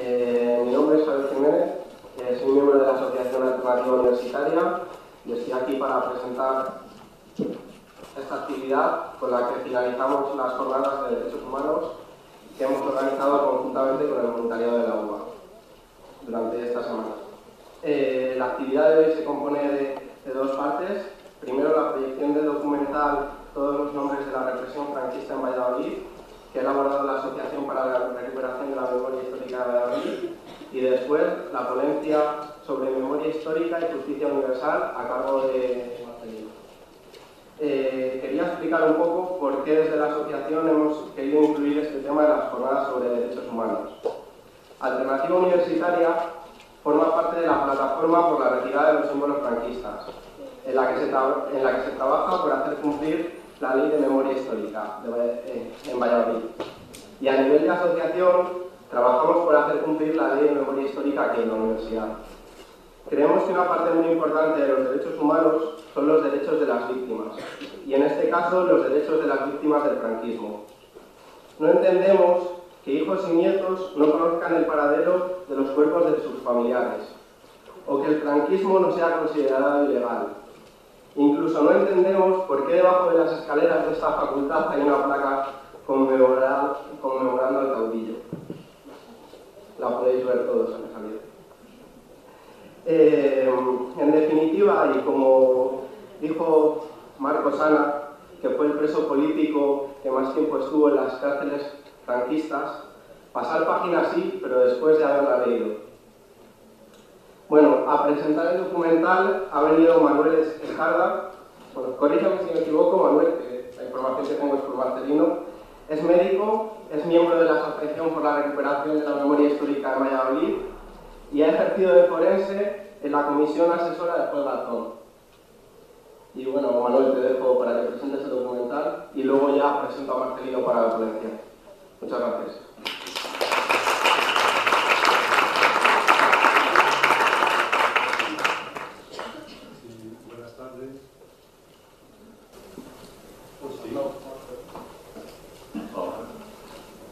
Mi nombre es Javier Jiménez, soy miembro de la Asociación Alternativa Universitaria y estoy aquí para presentar esta actividad con la que finalizamos las jornadas de derechos humanos que hemos organizado conjuntamente con el voluntariado de la UBA durante esta semana. La actividad de hoy se compone de dos partes. Primero, la proyección del documental Todos los nombres de la represión franquista en Valladolid, que ha elaborado la Asociación para la Recuperación de la Memoria Histórica de Valladolid, y después la ponencia sobre memoria histórica y justicia universal a cargo de Marcelino. Quería explicar un poco por qué desde la asociación hemos querido incluir este tema en las jornadas sobre derechos humanos. Alternativa Universitaria forma parte de la plataforma por la retirada de los símbolos franquistas, en la que se trabaja por hacer cumplir la Ley de Memoria Histórica en Valladolid. Y a nivel de asociación, trabajamos por hacer cumplir la Ley de Memoria Histórica aquí en la universidad. Creemos que una parte muy importante de los derechos humanos son los derechos de las víctimas, y en este caso los derechos de las víctimas del franquismo. No entendemos que hijos y nietos no conozcan el paradero de los cuerpos de sus familiares, o que el franquismo no sea considerado ilegal. Incluso no entendemos por qué debajo de las escaleras de esta facultad hay una placa conmemorando al caudillo. La podéis ver todos en esa salida. En definitiva, y como dijo Marcos Ana, que fue el preso político que más tiempo estuvo en las cárceles franquistas, pasar página sí, pero después de haberla leído. Bueno, a presentar el documental ha venido Manuel Escarda. Bueno, corrígame si me equivoco, Manuel, que la información que tengo es por Marcelino. Es médico, es miembro de la Asociación por la Recuperación de la Memoria Histórica de Valladolid y ha ejercido de forense en la Comisión Asesora de Juez Garzón. Y bueno, Manuel, te dejo para que presentes el documental y luego ya presento a Marcelino para la ponencia. Muchas gracias.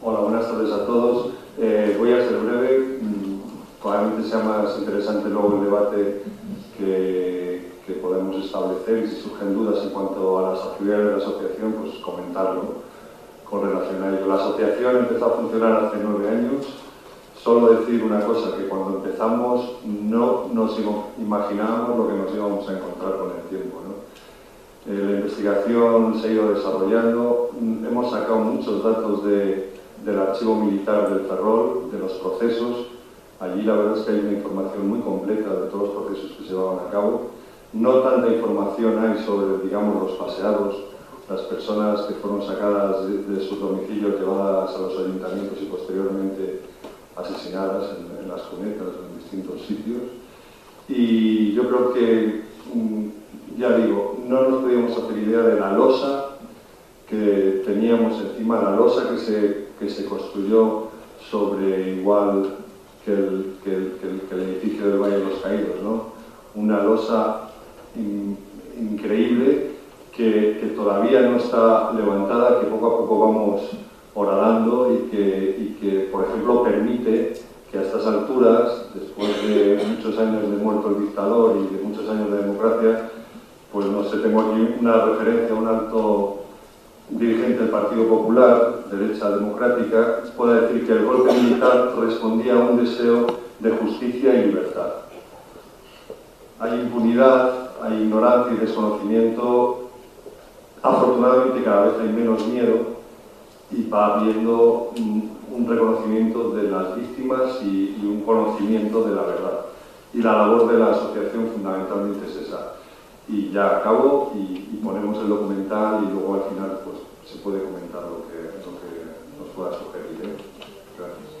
Hola, buenas tardes a todos. Voy a ser breve. Probablemente sea más interesante luego el debate que podemos establecer y si surgen dudas en cuanto a las actividades de la asociación, pues comentarlo con relación a ello. La asociación empezó a funcionar hace 9 años. Solo decir una cosa, que cuando empezamos no nos imaginábamos lo que nos íbamos a encontrar con el tiempo, ¿no? La investigación se ha ido desarrollando, hemos sacado muchos datos del archivo militar del Ferrol, de los procesos. Allí la verdad es que hay una información muy completa de todos los procesos que se llevaban a cabo. No tanta información hay sobre, digamos, los paseados, las personas que fueron sacadas de sus domicilios, llevadas a los ayuntamientos y posteriormente asesinadas en las cunetas, en distintos sitios. Y yo creo que, ya digo, no nos podíamos hacer idea de la losa que teníamos encima, la losa que se construyó sobre igual que el edificio del Valle de los Caídos, ¿no? Una losa increíble que todavía no está levantada, que poco a poco vamos horadando y que, por ejemplo, permite que a estas alturas, después de muchos años de muerto el dictador y de muchos años de democracia, pues no sé, tengo aquí una referencia a un alto dirigente del Partido Popular, derecha democrática, pueda decir que el golpe militar respondía a un deseo de justicia y libertad. Hay impunidad, hay ignorancia y desconocimiento. Afortunadamente cada vez hay menos miedo y va habiendo un reconocimiento de las víctimas y un conocimiento de la verdad. Y la labor de la asociación fundamentalmente es esa. Y ya acabo y ponemos el documental y luego al final pues, se puede comentar lo que nos pueda sugerir, ¿eh? Gracias.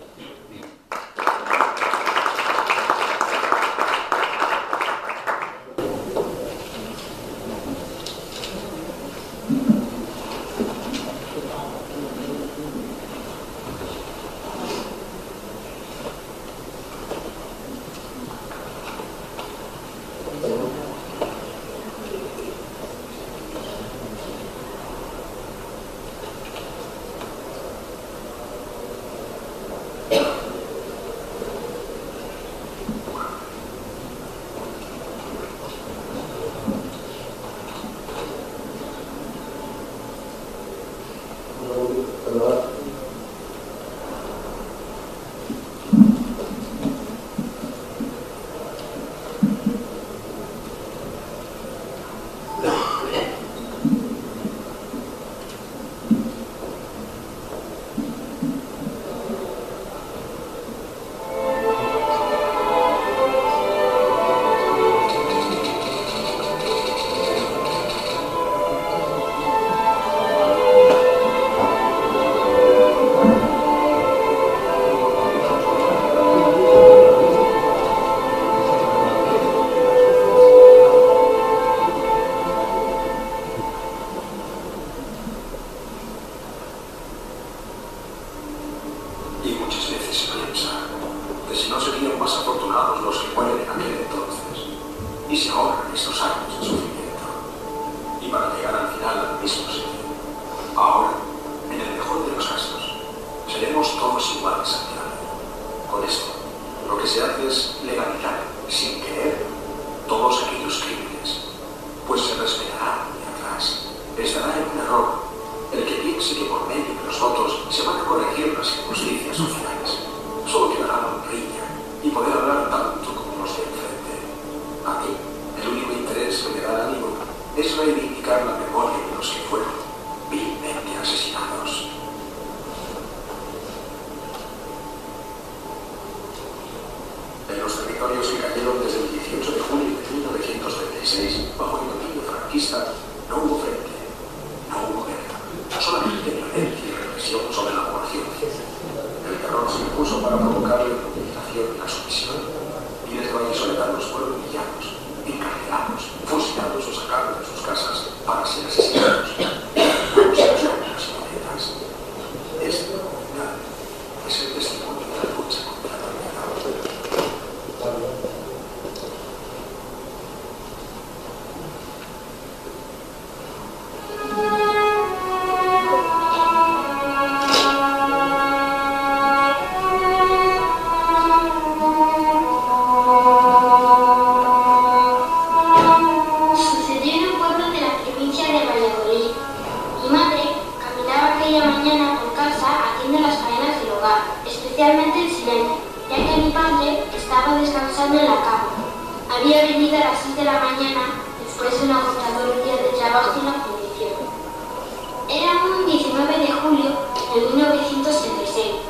bienaventurados los que mueren en aquel entonces y se ahorran estos años de sufrimiento. Y para llegar al final al mismo sitio. Ahora, en el mejor de los casos, seremos todos iguales ante la ley. Con esto, lo que se hace es legalizar, sin querer, todos aquellos crímenes, pues se respetará de atrás. Estará en un error el que piense que por medio de los votos se van a corregir las injusticias sociales. Solo quedará la honrilla y poder hablar tanto como los de enfrente. A mí, el único interés que me da ánimo es reivindicar la memoria de los que fueron vilmente asesinados. En los territorios que cayeron desde el 18 de julio de 1936 bajo el dominio franquista, no hubo frente, no hubo guerra, solamente violencia y represión sobre la población. El terror se impuso para provocar la inmovilización y la sumisión. Miles de vallisoletanos fueron humillados, encarcelados, fusilados o sacados de sus casas para ser asesinados. Vamos a los hombres y monedas. Este documental es el testimonio de la lucha contra la enfermedad. Especialmente el silencio, ya que mi padre estaba descansando en la cama. Había venido a las 6 de la mañana después de un agotador día de trabajo en la fundición. Era un 19 de julio de 1976.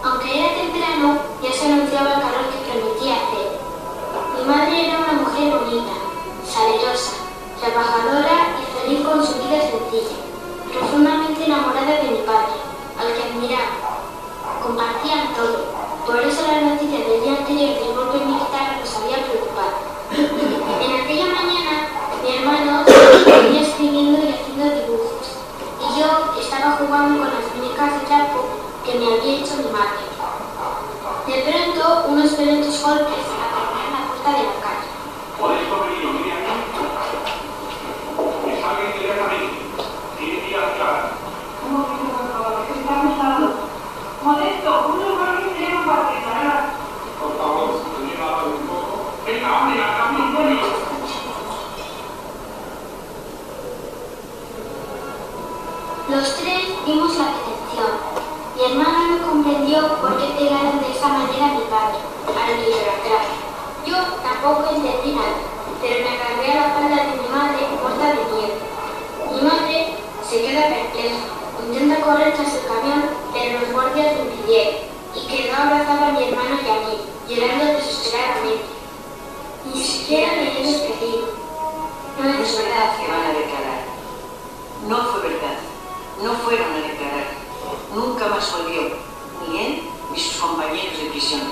Aunque era temprano, ya se anunciaba el calor que prometía hacer. Mi madre era una mujer bonita, salerosa, trabajadora y feliz con su vida sencilla, profundamente enamorada de mi padre, al que admiraba. Compartían todo, por eso la noticia del día anterior del golpe militar nos había preocupado. En aquella mañana, mi hermano venía escribiendo y haciendo dibujos, y yo estaba jugando con las muñecas de trapo que me había hecho mi madre. De pronto, unos violentos golpes atacaron la puerta de la casa. ¿Podéis convenir, mire aquí? ¿Es alguien que le haga venir? Tiene que ir a la clara. Un momento, por favor, que estamos hablando. Modesto, un lugar que tenemos para preparar. Por favor, señora, habla un poco. Venga, hombre, hágame un poco. Los tres vimos la detención. Mi hermano no comprendió por qué pegaron de esa manera a mi padre, al que yo atrás. Yo tampoco entendí nada, pero me agarré a la falda de mi madre muerta de miedo. Mi madre se queda perpleja. Intenta correr tras el camión, pero los guardias lo impidieron y quedó abrazada a mi hermano y a mí, llorando desesperadamente. Ni siquiera me he despedido. No es verdad que van a declarar. No fue verdad. No fueron a declarar. Nunca más volvió, ni él ni sus compañeros de prisión.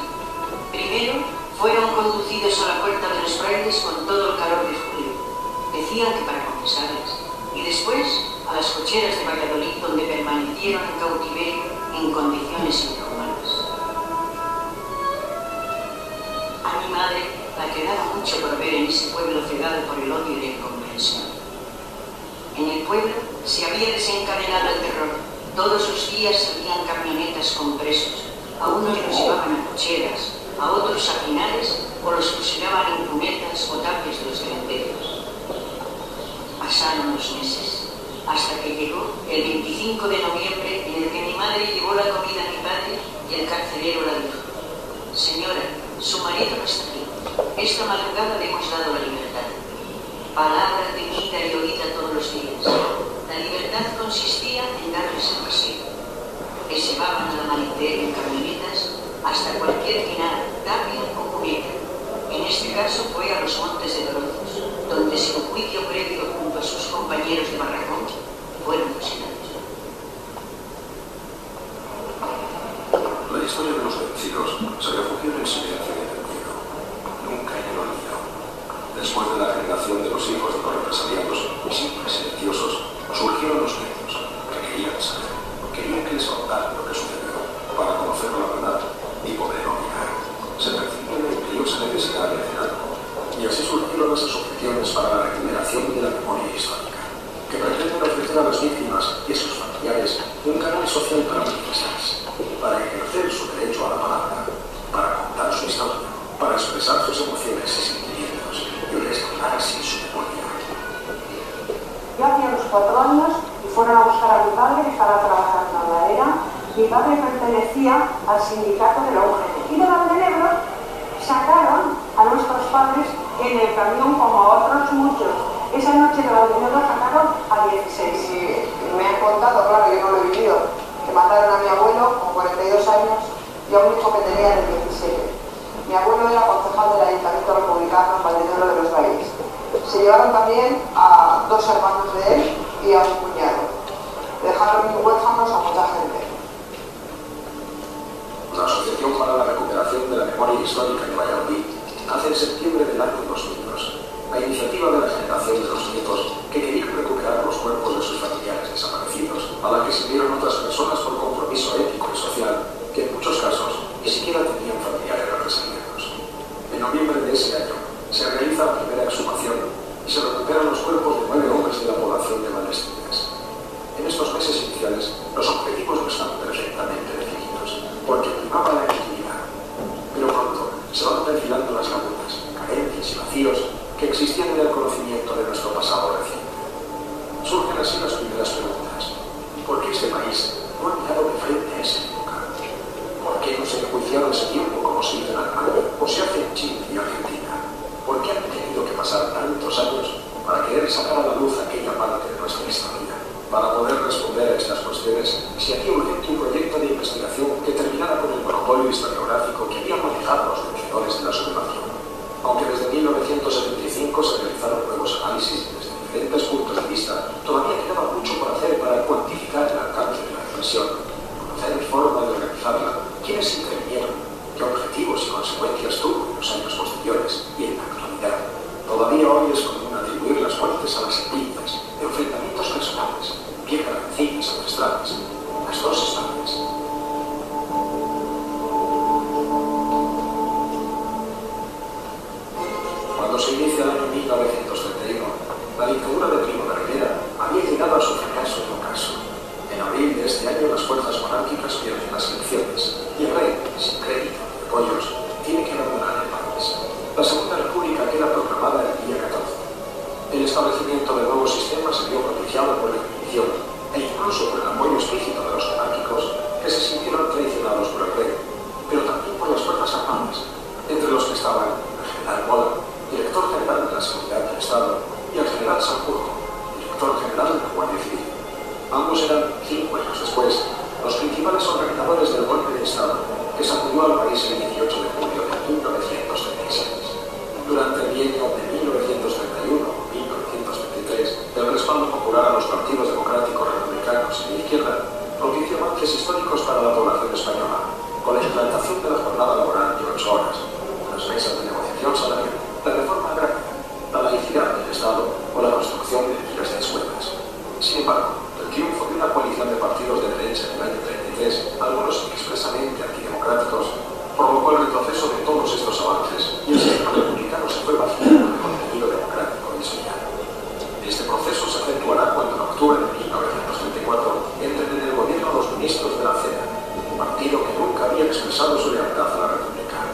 Primero, fueron conducidos a la puerta de los frailes con todo el calor de julio. Decían que para confesarles. Y después, a las cocheras de Valladolid, donde permanecieron en cautiverio en condiciones infrahumanas. A mi madre la quedaba mucho por ver en ese pueblo cegado por el odio y la incomprensión. En el pueblo se había desencadenado el terror. Todos los días salían camionetas con presos. A unos los llevaban a cocheras, a otros a pinares o los fusilaban en cunetas o tapias de los cementerios. Pasaron los meses, hasta que llegó el 25 de noviembre en el que mi madre llevó la comida a mi padre y el carcelero la dijo: señora, su marido no está aquí. Esta madrugada le hemos dado la libertad. Palabra temida y oída todos los días. La libertad consistía en darles el paseo. Les llevaban al amanecer en camionetas hasta cualquier pinar, tapia o cuneta. En este caso fue a los Montes de Dorozos, donde sin juicio previo junto a sus compañeros de barracón fueron fusilados. La historia de los vencidos se refugió en el silencio y en el miedo, nunca en el olvido. Después de la generación de los hijos de los represaliados, siempre silenciosos, surgieron los medios que querían saber, querían que les contaran lo que sucedió, para conocer la verdad y poder opinar. Se percibió la imperiosa padre pertenecía al sindicato de la UGT. Y de Valdenebro sacaron a nuestros padres en el camión como a otros muchos. Esa noche de Valdenebro sacaron a 16. Sí, me han contado, claro, yo no lo he vivido, que mataron a mi abuelo con 42 años y a un hijo que tenía de 17. Mi abuelo era concejal del Ayuntamiento Republicano en Valdenebro de los Valles. Se llevaron también a 2 hermanos de él y a un cuñado. Dejaron huérfanos a mucha gente. La Asociación para la Recuperación de la Memoria Histórica de Valladolid nace en septiembre del año 2002, a iniciativa de la generación de los nietos que querían recuperar los cuerpos de sus familiares desaparecidos, a la que siguieron otras personas por compromiso ético y social que en muchos casos ni siquiera tenían familiares represaliados. En noviembre de ese año se realiza la primera exhumación y se recuperan los cuerpos de 9 hombres de la población de Valdestines. En estos meses iniciales, los objetivos no están perfectamente definidos, porque primaba la efectividad. Pero pronto se van perfilando las lagunas, carencias y vacíos que existían en el conocimiento de nuestro pasado reciente. Surgen así las primeras preguntas. ¿Por qué este país no ha mirado de frente a esa época? ¿Por qué no se enjuiciaron ese tiempo como se hizo en Alemania o se hace en Chile y Argentina? ¿Por qué han tenido que pasar tantos años para querer sacar a la luz aquella parte de nuestra historia? Para poder responder a estas cuestiones, se hacía urgente un proyecto de investigación que terminara con el monopolio historiográfico que habían manejado los deudores de la sublevación. Aunque desde 1975 se realizaron nuevos análisis desde diferentes puntos de vista, todavía quedaba mucho por hacer para cuantificar el alcance de la represión, conocer la forma de organizarla, quiénes intervinieron, qué objetivos y consecuencias tuvo en los años posteriores y en la actualidad. Todavía hoy es común atribuir las muertes a las epidemias, enfrentamientos personales, viejas rencillas ancestrales, las dos estables. Cuando se inicia el año 1931, la dictadura de Primo de Rivera había llegado a su fracaso en ocaso. En abril de este año las fuerzas monárquicas pierden las elecciones y el rey, sin crédito ni apoyos, tiene que abandonar el país. La Segunda República queda proclamada el día 14. El establecimiento del nuevo sistema se vio propiciado por la Inquisición e incluso por el apoyo explícito de los monárquicos que se sintieron traicionados por el rey, pero también por las fuerzas armadas, entre los que estaban el general Mola, director general de la Seguridad del Estado, y el general Sanjurjo, director general de la Guardia Civil. Ambos eran, 5 años después, los principales organizadores del golpe de Estado que sacudió al país el 18 de julio de 1936. Durante el bienio de 1931-1933, el respaldo popular a los partidos democráticos republicanos y de izquierda propició avances históricos para la población española, con la implantación de la jornada laboral de 8 horas, las mesas de negociación salarial, la reforma agraria, la laicidad del Estado o la construcción de miles de escuelas. Sin embargo, el triunfo de una coalición de partidos de derecha en el año 33, algunos expresamente antidemocráticos, provocó el retroceso de todos estos avances y el sistema republicano se fue vaciando de contenido democrático y social. Este proceso se acentuará cuando en octubre de 1934 entren en el gobierno los ministros de la CEDA, un partido que nunca había expresado su lealtad a la República.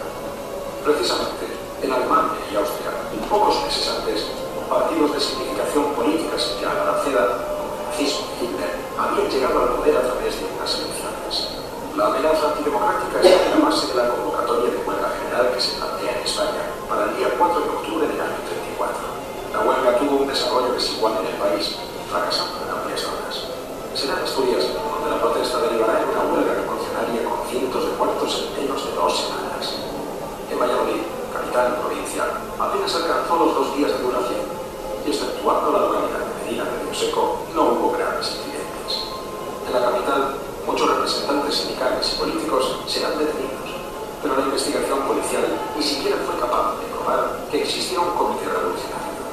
Precisamente, en Alemania y Austria, pocos meses antes, partidos de significación política similar a la CEDA, como el nazismo y Hitler, habían llegado al poder a través de unas elecciones. La amenaza antidemocrática está en la base de la convocatoria de huelga general que se plantea en España para el día 4 de octubre del año 34. La huelga tuvo un desarrollo desigual en el país, fracasando en amplias zonas. Será en Asturias donde la protesta derivará en una huelga revolucionaria con cientos de muertos en menos de 2 semanas. En Valladolid, capital y provincia, apenas alcanzó los 2 días de duración y, exceptuando la localidad de Medina de Rioseco, no hubo graves incidentes. En la capital, muchos representantes sindicales y políticos serán detenidos, pero la investigación policial ni siquiera fue capaz de probar que existía un comité revolucionario.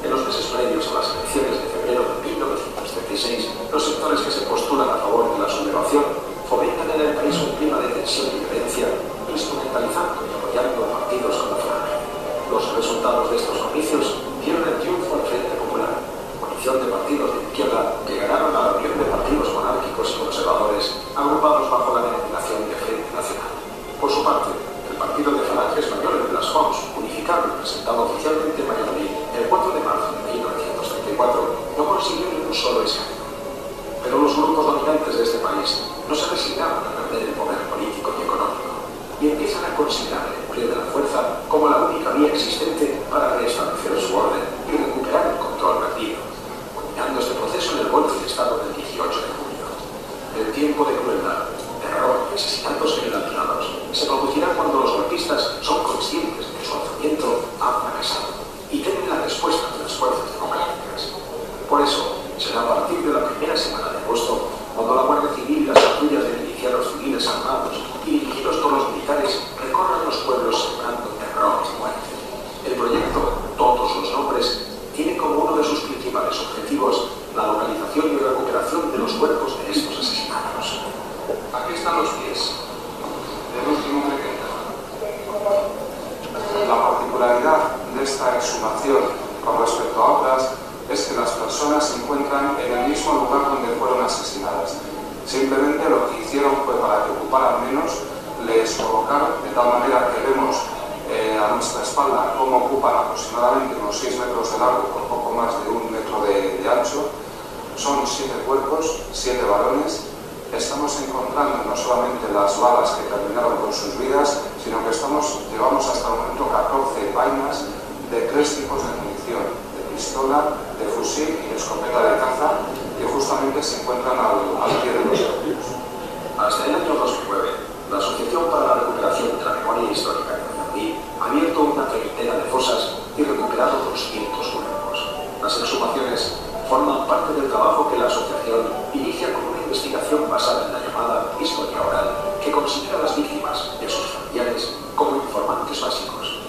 En los meses previos a las elecciones de febrero de 1936, los sectores que se postulan a favor de la sublevación fomentan en el país un clima de tensión y violencia, instrumentalizando y apoyando a partidos como Falange. Los resultados de estos comicios dieron el triunfo al Frente Popular, coalición de partidos de izquierda que ganaron a la unión de partidos monárquicos y conservadores agrupados bajo la denominación de Frente Nacional. Por su parte, el partido de Falange Española de las Fonts, unificado y presentado oficialmente en Valladolid el 4 de marzo de 1934, no consiguió ni un solo escaño. Pero los grupos dominantes de este país no se resignaban a empiezan a considerar el empleo de la fuerza como la única vía existente para restablecer su orden y recuperar el control perdido, culminando este proceso en el golpe de Estado del 18 de julio. El tiempo de crueldad, terror y asesinatos generalizados se producirá cuando los golpistas son conscientes de que su alzamiento ha fracasado y temen la respuesta de las fuerzas democráticas. Por eso, será a partir de la primera semana de agosto cuando la Guardia Civil y las patrullas de milicianos civiles armados y dirigidos por los militares recorran los pueblos sembrando terror y muerte. El proyecto Todos los Nombres tiene como uno de sus principales objetivos la localización y recuperación de los cuerpos de estos asesinatos. Aquí están los pies del último que queda. La particularidad de esta exhumación con respecto a otras es que las personas se encuentran en el mismo lugar donde fueron asesinadas. Simplemente lo que hicieron fue, para que ocuparan menos, les colocaron de tal manera que vemos a nuestra espalda cómo ocupan aproximadamente unos 6 metros de largo por poco más de 1 metro de ancho. Son 7 cuerpos, 7 varones. Estamos encontrando no solamente las balas que terminaron con sus vidas, sino que llevamos hasta el momento 14 vainas de 3 tipos de munición, de pistola, de fusil y de escopeta de caza, que justamente se encuentran al pie de los cuerpos. Hasta el año 2009, la Asociación para la Recuperación de la Memoria Histórica de Valladolid ha abierto una treintena de fosas y recuperado 200 cuerpos. Las exhumaciones forman parte del trabajo que la asociación inicia con una investigación basada en la llamada historia oral, que considera a las víctimas y a sus familiares como informantes básicos.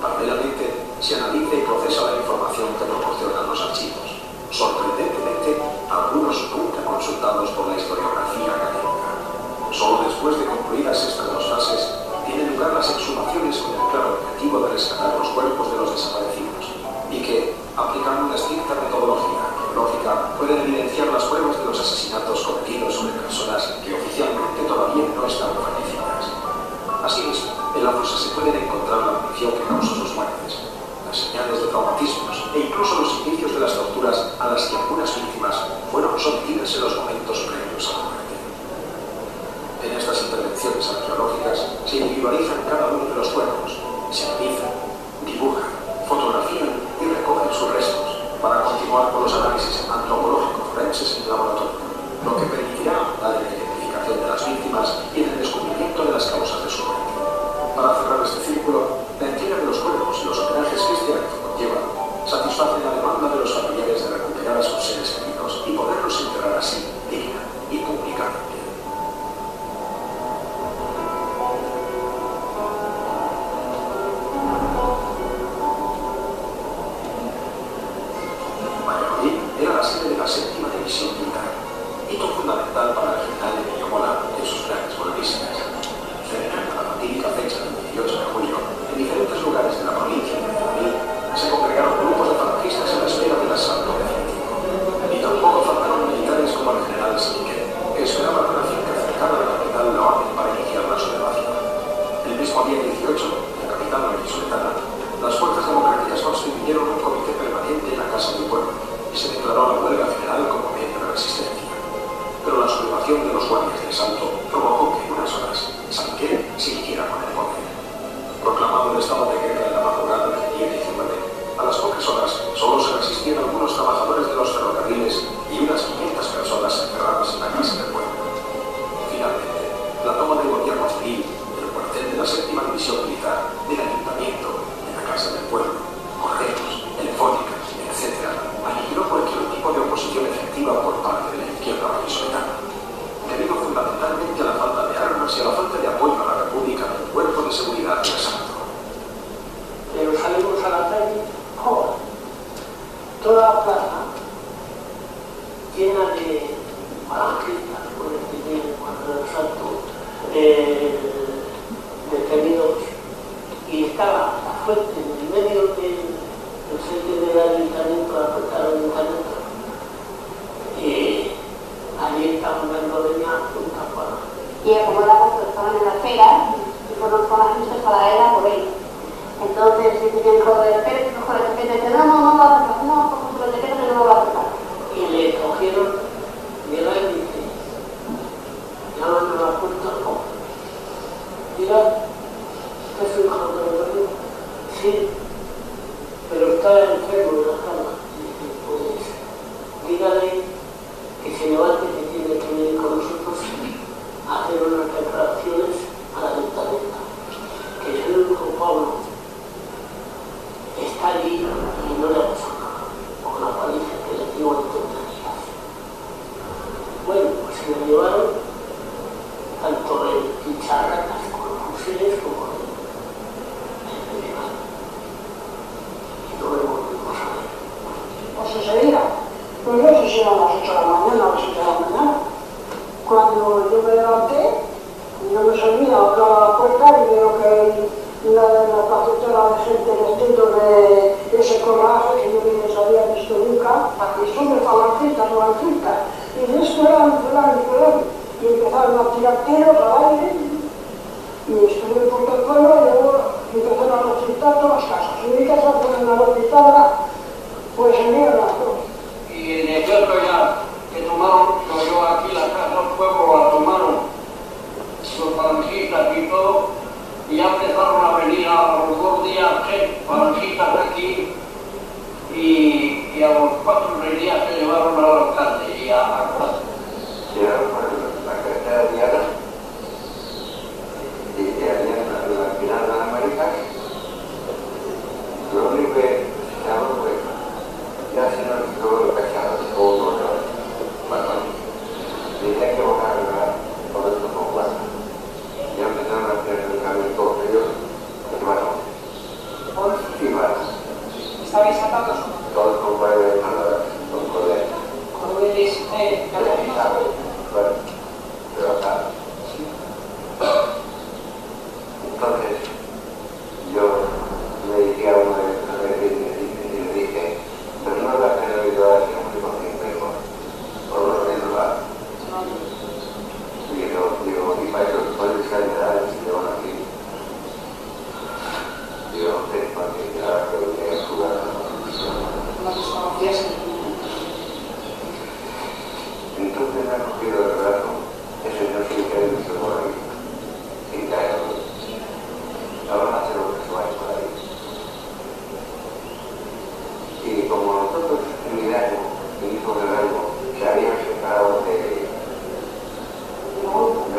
Paralelamente, se analiza y procesa la información que proporcionan los archivos, sorprendentemente algunos nunca consultados por la historiografía académica. Solo después de concluidas estas 2 fases, tienen lugar las exhumaciones con el claro objetivo de rescatar los cuerpos de los desaparecidos y que, aplicando una estricta metodología arqueológica, pueden evidenciar las pruebas de los asesinatos cometidos sobre personas que oficialmente todavía no están fallecidas. Asimismo, en la fosa se pueden encontrar la munición que causó sus muertes, las señales de traumatismos e incluso los indicios de las torturas a las que algunas víctimas fueron sometidas en los momentos previos a la muerte. En estas intervenciones arqueológicas se individualizan cada uno de los cuerpos, se analizan, dibujan, fotografían y recogen sus restos para continuar con los análisis antropológicos forenses en el laboratorio, lo que permitirá avanzar en la identificación de las víctimas y en el descubrimiento de las causas de su muerte. Para cerrar este círculo, la entrega de los cuerpos y los homenajes que este acto conlleva satisfacen la demanda de los familiares de recuperar a sus seres queridos y poderlos enterrar así, digna y públicamente. Valladolid era la sede de la 7ª División Militar, hito fundamental para el general Emilio Mola en sus planes golpistas. Cercana a la fatídica fecha del 18 de julio, en diferentes lugares de la provincia de Valladolid se congregaron grupos de falangistas en la espera del asalto definitivo. Y tampoco faltaron militares como el general Siniquet, que esperaban en la finca cercana a la capital la orden para iniciar la sublevación. El mismo día 18, en la capital vallisoletana, las fuerzas democráticas constituyeron un comité permanente en la Casa del Pueblo y se declaró la huelga general como medio de resistencia. Pero la sublevación de los guardias del Salto provocó que en unas horas Siniquet se hiciera con el poder. Proclamado el estado de guerra en la madrugada del día 19, a las pocas horas solo se resistían algunos trabajadores de los ferrocarriles y unas 500 personas encerradas en la Casa del Pueblo. Finalmente, la toma del gobierno civil, del cuartel de la 7ª División Militar, del Ayuntamiento, de la Casa del Pueblo, correos, telefónica, etc., aniquiló cualquier tipo de oposición efectiva por parte de la izquierda vallisoletana, debido fundamentalmente a la falta de armas y a la falta de apoyo a la República del Cuerpo de Seguridad del Santo. Pero salimos a la calle, toda la plaza llena de falangistas por el primer cuando del Santo, detenidos, y estaba la fuente en el medio del frente del ayuntamiento, la puerta del ayuntamiento, y allí estaban dando leña junto a Juan. Y como la puerta estaban en la acera, y fueron falangistas para la era por él. Entonces si tenían que correr, pero mejor el jefe dice, no va a tocar, no, porque los decretos no va a tocar. Y le cogieron, llega y dice, llaman a la puerta, no. Mira, ¿Usted es su hijo de Gregorio? Sí, pero está enfermo en la cama. Dice, pues dígale que se levante, que tiene que venir con nosotros a hacer unas declaraciones a la dictadura. Que su hijo Pablo está allí y no le ha pasado nada, con la paliza que le dio en tonterías. Bueno, pues se le llevaron tanto en chicharracas con los fusiles como en el legal. Y no lo volvimos a ver. Pues ese día, pues no sé si eran las 8 de la mañana o las 7 de la mañana, cuando yo me levanté, no me servía, abro la puerta y veo que hay una cafetera de gente vestido de ese coraje que yo ni les había visto nunca, y son de falangitas, y de esto eran, y empezaron a tirar tiros al aire, y estuve por todo el pueblo, y luego empezaron a recintar todas las casas. Y mi casa fue una recintada, pues en mierda. Y de cierto ya que tomaron, yo aquí la casa del pueblo la tomaron los falangistas y todo, y ya empezaron a venir a los 2 días falangistas aquí, y a los 4 días se llevaron al alcalde y a la casa. Llegaron por la carretera de Diana y allá en la final de América. Lo único que se llama fue ya se nos quedó el pescado, todo lo que y hay que bajar todo esto con plata. Ya empezaron a hacer el cambio todos ellos, y bueno, 11 iban. ¿Estabais atados? Todos con padres de nada, con poder. ¿Cordeles? Bueno, pero acá. Entonces, yo me dirigí a uno de los vecinos y le dije, pero no la generalidad es muy consciente por los demás. Y yo digo, y para eso puede ser de si te van aquí. Digo, no sé, para que ya que lo tengas jugar. ¿No te conocías? Entonces me ha cogido el brazo, ese no sé qué es eso por ahí, sin caer. Ahora no sé lo que se vaya por ahí. Y como nosotros en mi año, mi hijo de algo, se habían separado del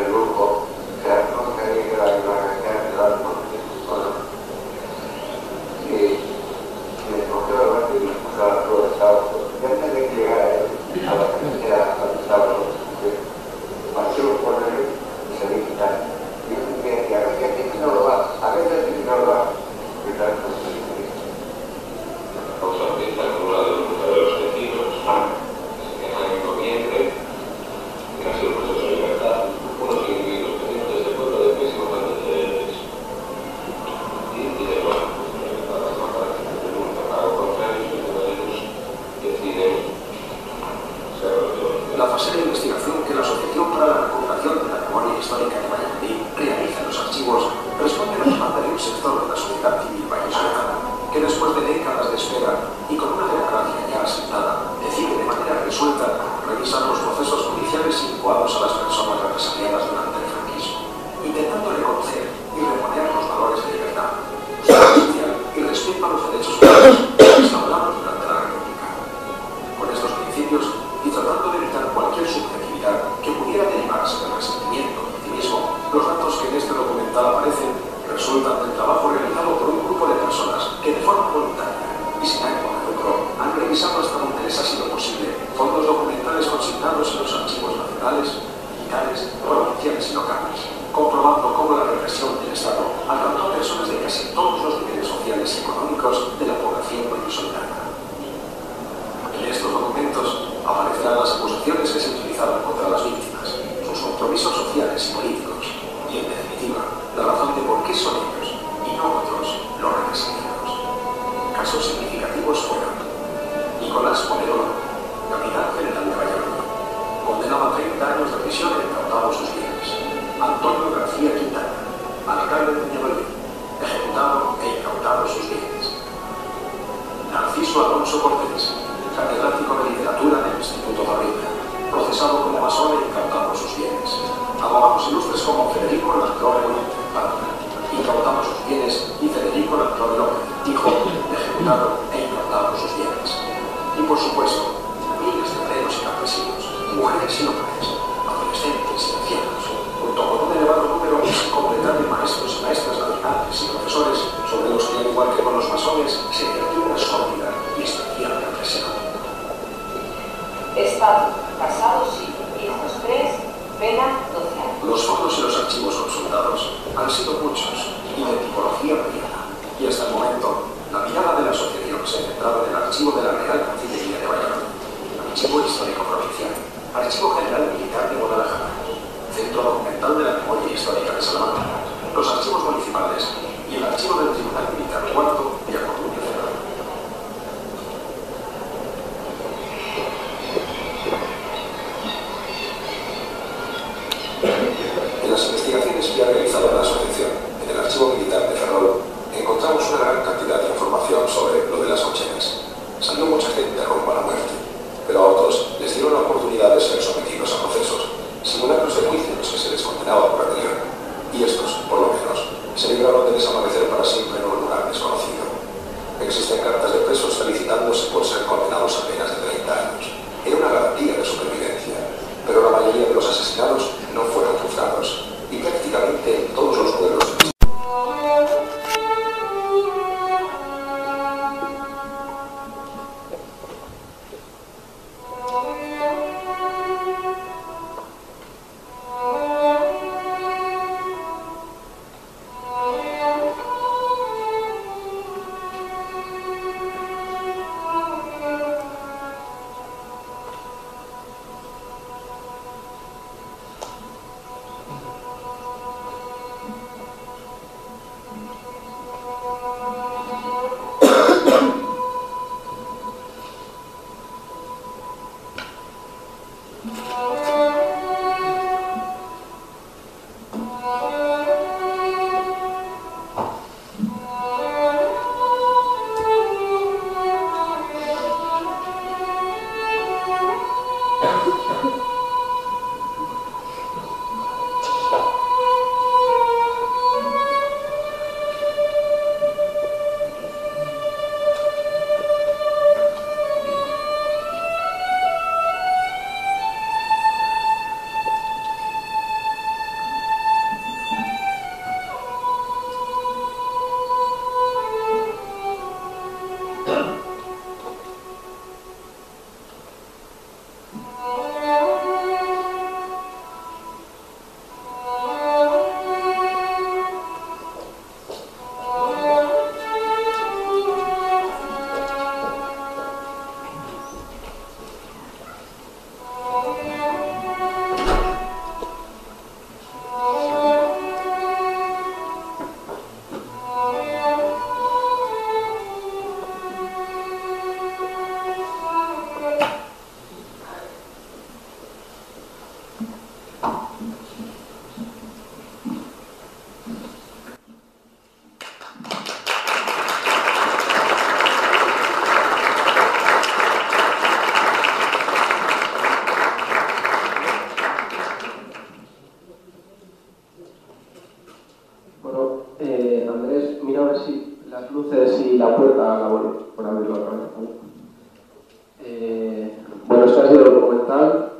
grupo, o sea, no sabía que la carretera de las cosas. Y me cogió el brazo y me puso a la flor de sábado. Y antes de que llegara a la carretera del sábado, pasó por él y se le quitaron. Y yo me decía, a veces aquí no lo va, a veces aquí no lo va. Y tal, pues me dice. Vamos a empezar por un lado de los vecinos, que se quejan en noviembre, que ha sido un proceso de libertad, unos individuos pendientes del pueblo de pésimos antecedentes. Y dice, bueno, para algo contrario, ellos deciden ser los. La fase de investigación que la Asociación para la Recuperación de la Memoria Histórica de Valladolid realiza en los archivos responde a la demanda de un sector de la sociedad civil vallisoletana que después de décadas de espera y con una democracia ya asentada decide de manera resuelta revisar los procesos judiciales incoados a las personas represaliadas durante el franquismo, intentando reconocer y reponer los valores de libertad, justicia social y respeto a los derechos humanos instaurados durante la República. Con estos principios y tratando de evitar cualquier subjetividad que pudiera derivarse del resentimiento y cinismo, los datos que en este documental aparecen resultan del trabajo realizado por un grupo de personas que de forma voluntaria y sin ánimo de lucro han revisado hasta donde les ha sido posible fondos documentales consignados en los archivos nacionales, militares, provinciales y locales, comprobando cómo la represión del Estado alcanzó a personas de casi todos los niveles sociales y económicos de la población vallisoletana. En estos documentos aparecerán las acusaciones que se utilizaron contra las víctimas, sus compromisos sociales y políticos, y en definitiva, la razón de por qué son ellos, y no otros, los representados. Casos significativos fueron Nicolás Polerón, capitán general de Valladolid, condenado a 30 años de prisión e incautado sus bienes. Antonio García Quintana, alcalde de Valladolid, ejecutado e incautado sus bienes. Narciso Alonso Cortés, catedrático de literatura del Instituto Fabrica, procesado como masón e incautado sus bienes. Abogados ilustres como Federico Landrón, incautado sus bienes. bienes y Federico Lanzón López, hijo, ejecutado e implantado por sus bienes. Y por supuesto, miles de obreros y campesinos, mujeres y hombres, adolescentes y ancianos, junto con un elevado número sin completar de maestros y maestras nacionales y profesores, sobre los que, al igual que con los masones, se ejerció una sólida y especial represión. Estado, casado sí, hijos 3, pena 12 años. Los fondos y los archivos consultados han sido muchos y de tipología variada. Y hasta el momento, la mirada de la asociación se ha centrado en el archivo de la Real Cancillería de Valladolid, Archivo Histórico Provincial, Archivo General Militar de Guadalajara, Centro Documental de la Memoria Histórica de Salamanca, los archivos municipales y el archivo del Tribunal Militar IV de A Coruña Federal. En las investigaciones que ha realizado la asociación en el Archivo Militar de Ferrol, encontramos una gran cantidad de información sobre lo de las cocheras. Salió mucha gente rumbo a la muerte, pero a otros les dieron la oportunidad de ser sometidos a procesos, simulacros de juicio en los que se les condenaba por rebelión, y estos, por lo menos, se libraron de desaparecer para siempre en un lugar desconocido. Existen cartas de presos felicitándose por ser condenados a penas de 30 años. Era una garantía de supervivencia, pero la mayoría de los asesinados no fueron juzgados, y prácticamente en todos los pueblos. Bueno, esto ha sido el documental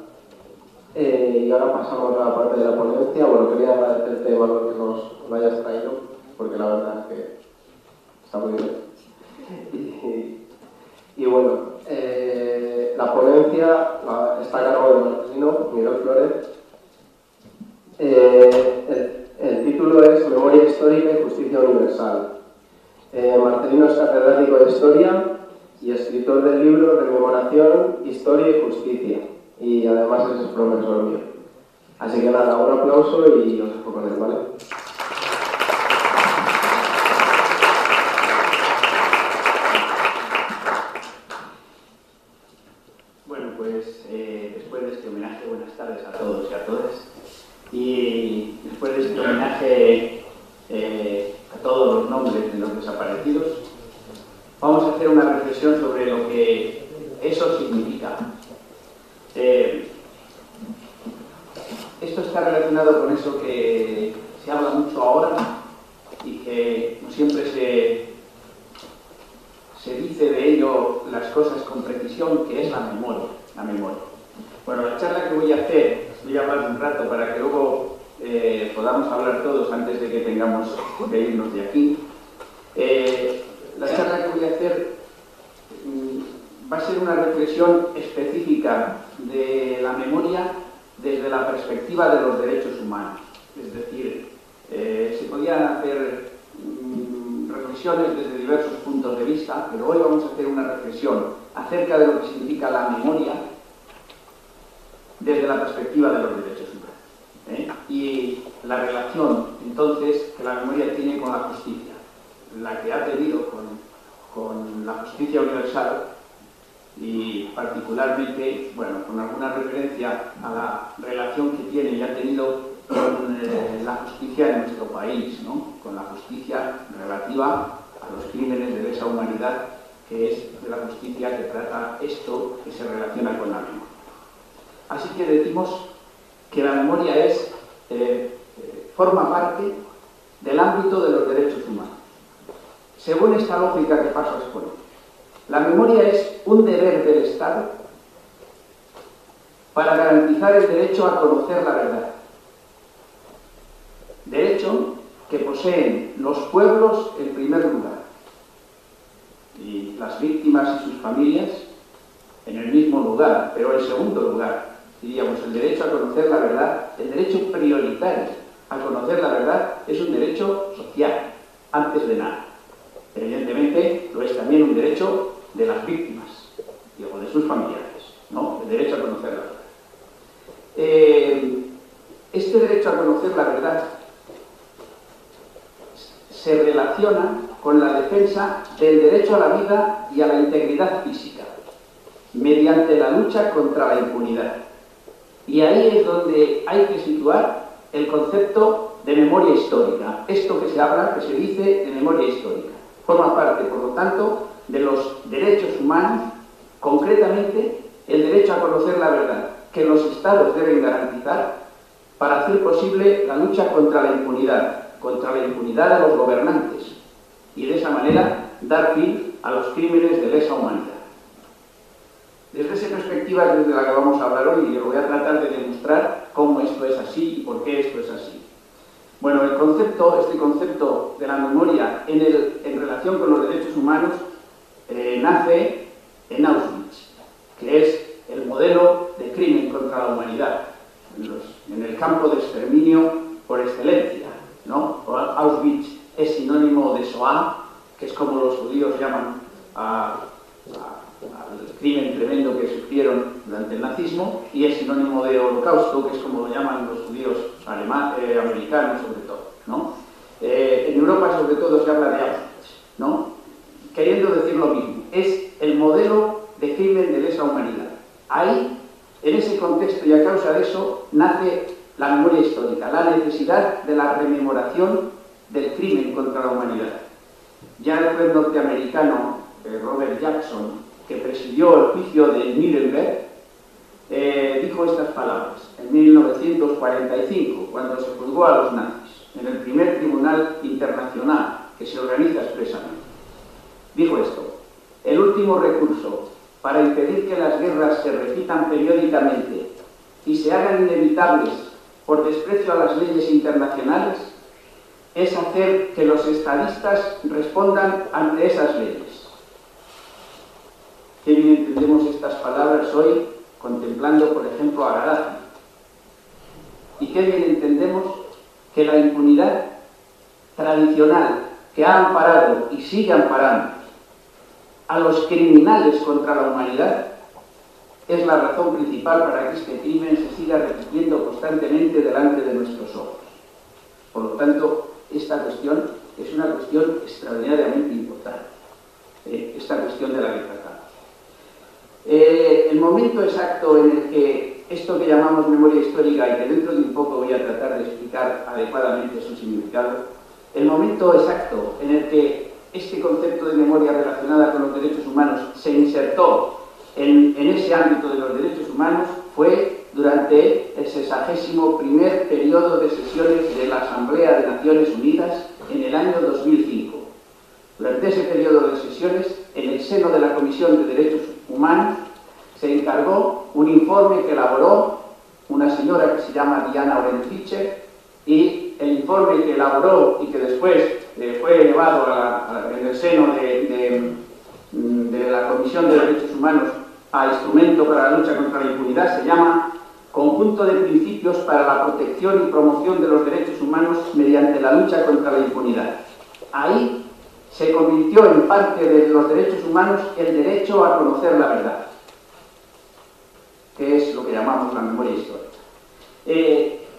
y ahora pasamos a la parte de la ponencia. Bueno, quería agradecerte, Manuel, que nos lo hayas traído, porque la verdad es que está muy bien. Y bueno, la ponencia está a cargo de Marcelino Miguel Flores. El título es Memoria Histórica y Justicia Universal. Marcelino es catedrático de Historia y escritor del libro Rememoración, Historia y Justicia, y además es profesor mío. Así que nada, un aplauso y os dejo con él, ¿vale? Bueno, pues después de este homenaje, buenas tardes a todos y a todas. Y después de este homenaje a todos los nombres de los desaparecidos, vamos a hacer una reflexión sobre lo que eso significa. Esto está relacionado con eso que se habla mucho ahora y que nos de irnos de aquí. La charla que voy a hacer va a ser una reflexión específica de la memoria desde la perspectiva de los derechos humanos. Es decir, se podían hacer reflexiones desde diversos puntos de vista, pero hoy vamos a hacer una reflexión acerca de lo que significa la memoria desde la perspectiva de los derechos humanos. Y la relación, entonces, que la memoria tiene con la justicia, la que ha tenido con la justicia universal y particularmente, bueno, con alguna referencia a la relación que tiene y ha tenido con la justicia en nuestro país, ¿no? Con la justicia relativa a los crímenes de lesa humanidad, que es de la justicia que trata esto que se relaciona con la memoria. Así que decimos que la memoria forma parte del ámbito de los derechos humanos. Según esta lógica que paso a exponer, la memoria es un deber del Estado para garantizar el derecho a conocer la verdad. Derecho que poseen los pueblos en primer lugar y las víctimas y sus familias en el mismo lugar, pero en segundo lugar, diríamos, el derecho a conocer la verdad, el derecho prioritario a conocer la verdad es un derecho social, antes de nada. Evidentemente, lo es también un derecho de las víctimas o de sus familiares, ¿no? El derecho a conocer la verdad. Este derecho a conocer la verdad se relaciona con la defensa del derecho a la vida y a la integridad física, mediante la lucha contra la impunidad. Y ahí es donde hay que situar el concepto de memoria histórica. Esto que se habla, que se dice de memoria histórica, forma parte, por lo tanto, de los derechos humanos, concretamente el derecho a conocer la verdad, que los Estados deben garantizar para hacer posible la lucha contra la impunidad de los gobernantes, y de esa manera dar fin a los crímenes de lesa humanidad. Desde esa perspectiva es desde la que vamos a hablar hoy, y voy a tratar de demostrar cómo esto es así y por qué esto es así. Bueno, este concepto de la memoria en relación con los derechos humanos nace en Auschwitz, que es el modelo de crimen contra la humanidad, en el campo de exterminio por excelencia, ¿no? Auschwitz es sinónimo de Shoah, que es como los judíos llaman al crimen tremendo que sufrieron durante el nazismo, y es sinónimo de holocausto, que es como lo llaman los judíos americanos sobre todo, ¿no? En Europa sobre todo se habla de Auschwitz, ¿no? Queriendo decir lo mismo, es el modelo de crimen de lesa humanidad. Ahí, en ese contexto y a causa de eso, nace la memoria histórica, la necesidad de la rememoración del crimen contra la humanidad. Ya el juez norteamericano Robert Jackson, que presidió el juicio de Nuremberg, dijo estas palabras en 1945, cuando se juzgó a los nazis, en el primer tribunal internacional que se organiza expresamente. Dijo esto: el último recurso para impedir que las guerras se repitan periódicamente y se hagan inevitables por desprecio a las leyes internacionales es hacer que los estadistas respondan ante esas leyes. Qué bien entendemos estas palabras hoy contemplando, por ejemplo, a Gaddafi. Y qué bien entendemos que la impunidad tradicional que ha amparado y sigue amparando a los criminales contra la humanidad es la razón principal para que este crimen se siga repitiendo constantemente delante de nuestros ojos. Por lo tanto, esta cuestión es una cuestión extraordinariamente importante, esta cuestión de la que tratamos. El momento exacto en el que esto que llamamos memoria histórica, y que dentro de un poco voy a tratar de explicar adecuadamente su significado, el momento exacto en el que este concepto de memoria relacionada con los derechos humanos se insertó en ese ámbito de los derechos humanos fue durante el 61º periodo de sesiones de la Asamblea de Naciones Unidas en el año 2005. Durante ese periodo de sesiones, en el seno de la Comisión de Derechos Humanos, se encargó un informe que elaboró una señora que se llama Diana Oren Fischer y aquí el informe que elaboró y que después fue llevado en el seno de la Comisión de Derechos Humanos a Instrumento para la Lucha contra la Impunidad. Se llama Conjunto de Principios para la Protección y Promoción de los Derechos Humanos mediante la Lucha contra la Impunidad. Ahí se convirtió en parte de los derechos humanos el derecho a conocer la verdad, que es lo que llamamos la memoria histórica.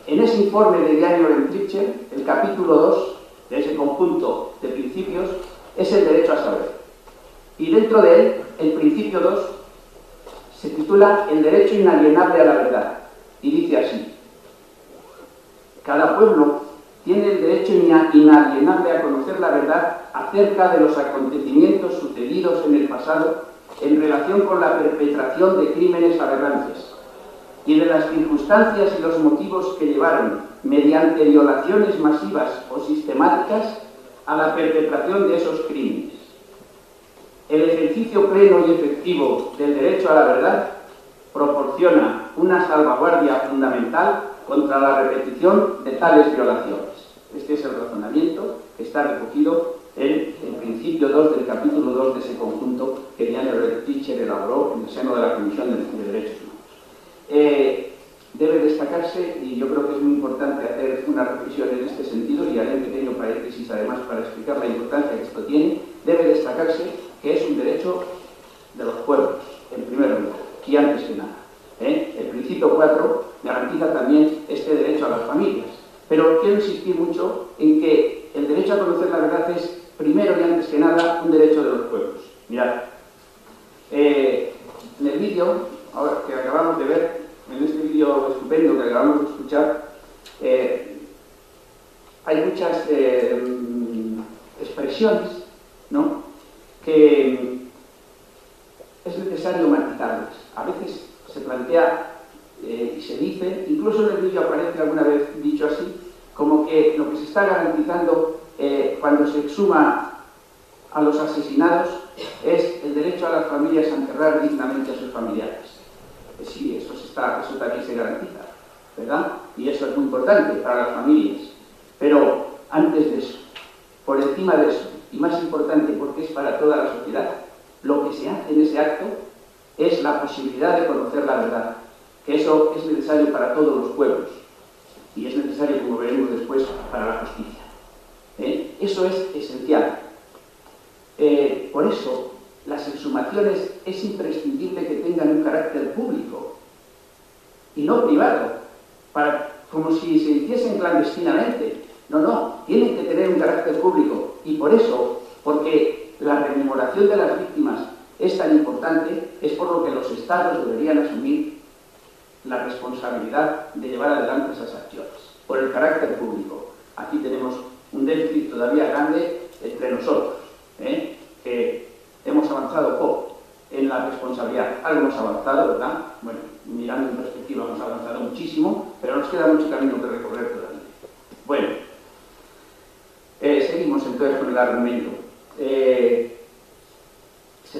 En ese informe de Diane Oren-Tricher, el capítulo 2 de ese conjunto de principios es el derecho a saber. Y dentro de él, el principio 2 se titula El derecho inalienable a la verdad. Y dice así: cada pueblo tiene el derecho inalienable a conocer la verdad acerca de los acontecimientos sucedidos en el pasado en relación con la perpetración de crímenes aberrantes y de las circunstancias y los motivos que llevaron, mediante violaciones masivas o sistemáticas, a la perpetración de esos crímenes. El ejercicio pleno y efectivo del derecho a la verdad proporciona una salvaguardia fundamental contra la repetición de tales violaciones. Este es el razonamiento que está recogido en el principio 2 del capítulo 2 de ese conjunto que Diane Oren-Tricher elaboró en el seno de la Comisión de Derechos Humanos. Debe destacarse, y yo creo que es muy importante hacer una reflexión en este sentido, y haré un pequeño paréntesis además para explicar la importancia que esto tiene, debe destacarse que es un derecho de los pueblos, en primer lugar, y antes que nada. El principio 4 garantiza también este derecho a las familias, pero quiero insistir mucho en que el derecho a conocer la verdad es, primero y antes que nada, un derecho de los pueblos. Mirad, en el vídeo ahora que acabamos de ver, en este vídeo estupendo que acabamos de escuchar, hay muchas expresiones, ¿no?, que es necesario matizarlas. A veces se plantea y se dice, incluso en el vídeo aparece alguna vez dicho así, como que lo que se está garantizando cuando se exhuma a los asesinados es el derecho a las familias a enterrar dignamente a sus familiares. Sí, eso también se garantiza, ¿verdad? Y eso es muy importante para las familias. Pero antes de eso, por encima de eso, y más importante porque es para toda la sociedad, lo que se hace en ese acto es la posibilidad de conocer la verdad, que eso es necesario para todos los pueblos y es necesario, como veremos después, para la justicia. Eso es esencial. Por eso, las exhumaciones es imprescindible que tengan un carácter público y no privado, como si se hiciesen clandestinamente. No, tienen que tener un carácter público, y por eso, porque la rememoración de las víctimas es tan importante, es por lo que los estados deberían asumir la responsabilidad de llevar adelante esas acciones, por el carácter público. Aquí tenemos un déficit todavía grande entre nosotros, que hemos avanzado poco en la responsabilidad. Algo hemos avanzado, ¿verdad? Bueno, mirando en perspectiva hemos avanzado muchísimo, pero nos queda mucho camino que recorrer todavía. Bueno, seguimos entonces con el argumento. Se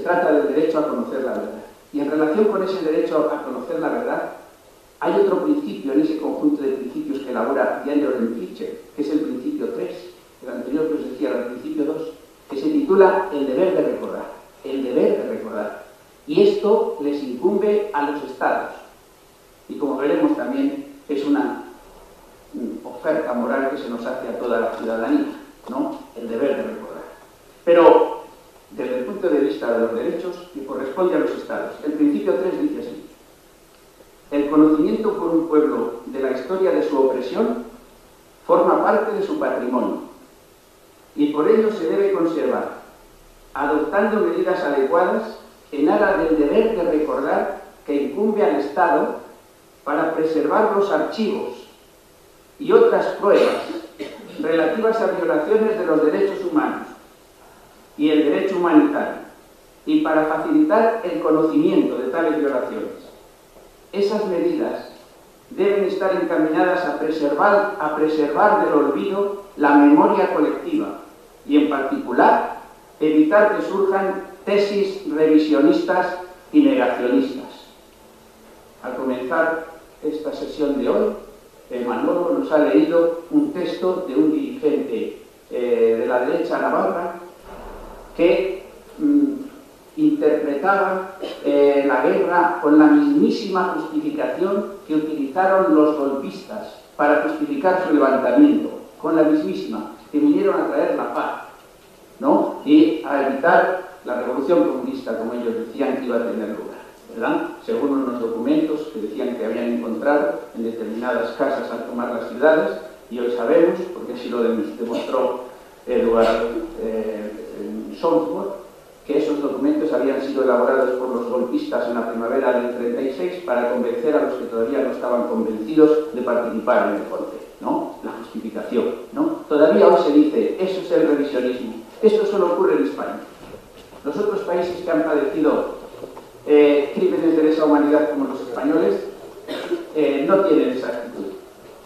trata del derecho a conocer la verdad. Y en relación con ese derecho a conocer la verdad, hay otro principio en ese conjunto de principios que elabora Diane Oren-Tricher, que es el principio 3, el anterior que os decía, el principio 2, que se titula El deber de recordar. El deber de recordar. Y esto les incumbe a los estados. Y como veremos también, es una oferta moral que se nos hace a toda la ciudadanía, ¿no? El deber de recordar. Pero, desde el punto de vista de los derechos, que corresponde a los estados. El principio 3 dice así: el conocimiento por un pueblo de la historia de su opresión forma parte de su patrimonio y por ello se debe conservar, adoptando medidas adecuadas en aras del deber de recordar que incumbe al Estado para preservar los archivos y otras pruebas relativas a violaciones de los derechos humanos y el derecho humanitario, y para facilitar el conocimiento de tales violaciones. Esas medidas deben estar encaminadas a preservar del olvido la memoria colectiva y, en particular, evitar que surjan tesis revisionistas y negacionistas. Al comenzar esta sesión de hoy, Manolo nos ha leído un texto de un dirigente de la derecha navarra que interpretaba la guerra con la mismísima justificación que utilizaron los golpistas para justificar su levantamiento, con la mismísima, que vinieron a traer la paz, ¿no? Y a evitar la revolución comunista, como ellos decían que iba a tener lugar, ¿verdad? Según unos documentos que decían que habían encontrado en determinadas casas al tomar las ciudades, y hoy sabemos, porque así lo demostró Eduard Southworth, que esos documentos habían sido elaborados por los golpistas en la primavera del 36 para convencer a los que todavía no estaban convencidos de participar en el golpe, ¿no? La justificación, ¿no? Todavía hoy se dice, eso es el revisionismo. Esto solo ocurre en España. Los otros países que han padecido crímenes de lesa humanidad como los españoles no tienen esa actitud.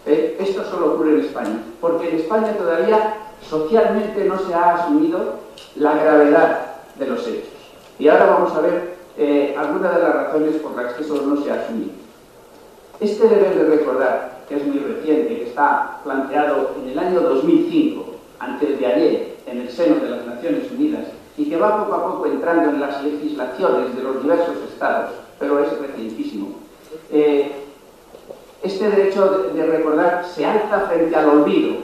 Esto solo ocurre en España, porque en España todavía socialmente no se ha asumido la gravedad de los hechos. Y ahora vamos a ver algunas de las razones por las que eso no se ha asumido. Este deber de recordar, que es muy reciente, que está planteado en el año 2005, antes de ayer, en el seno de las Naciones Unidas, y que va poco a poco entrando en las legislaciones de los diversos estados, pero es recientísimo. Este derecho de recordar se alza frente al olvido,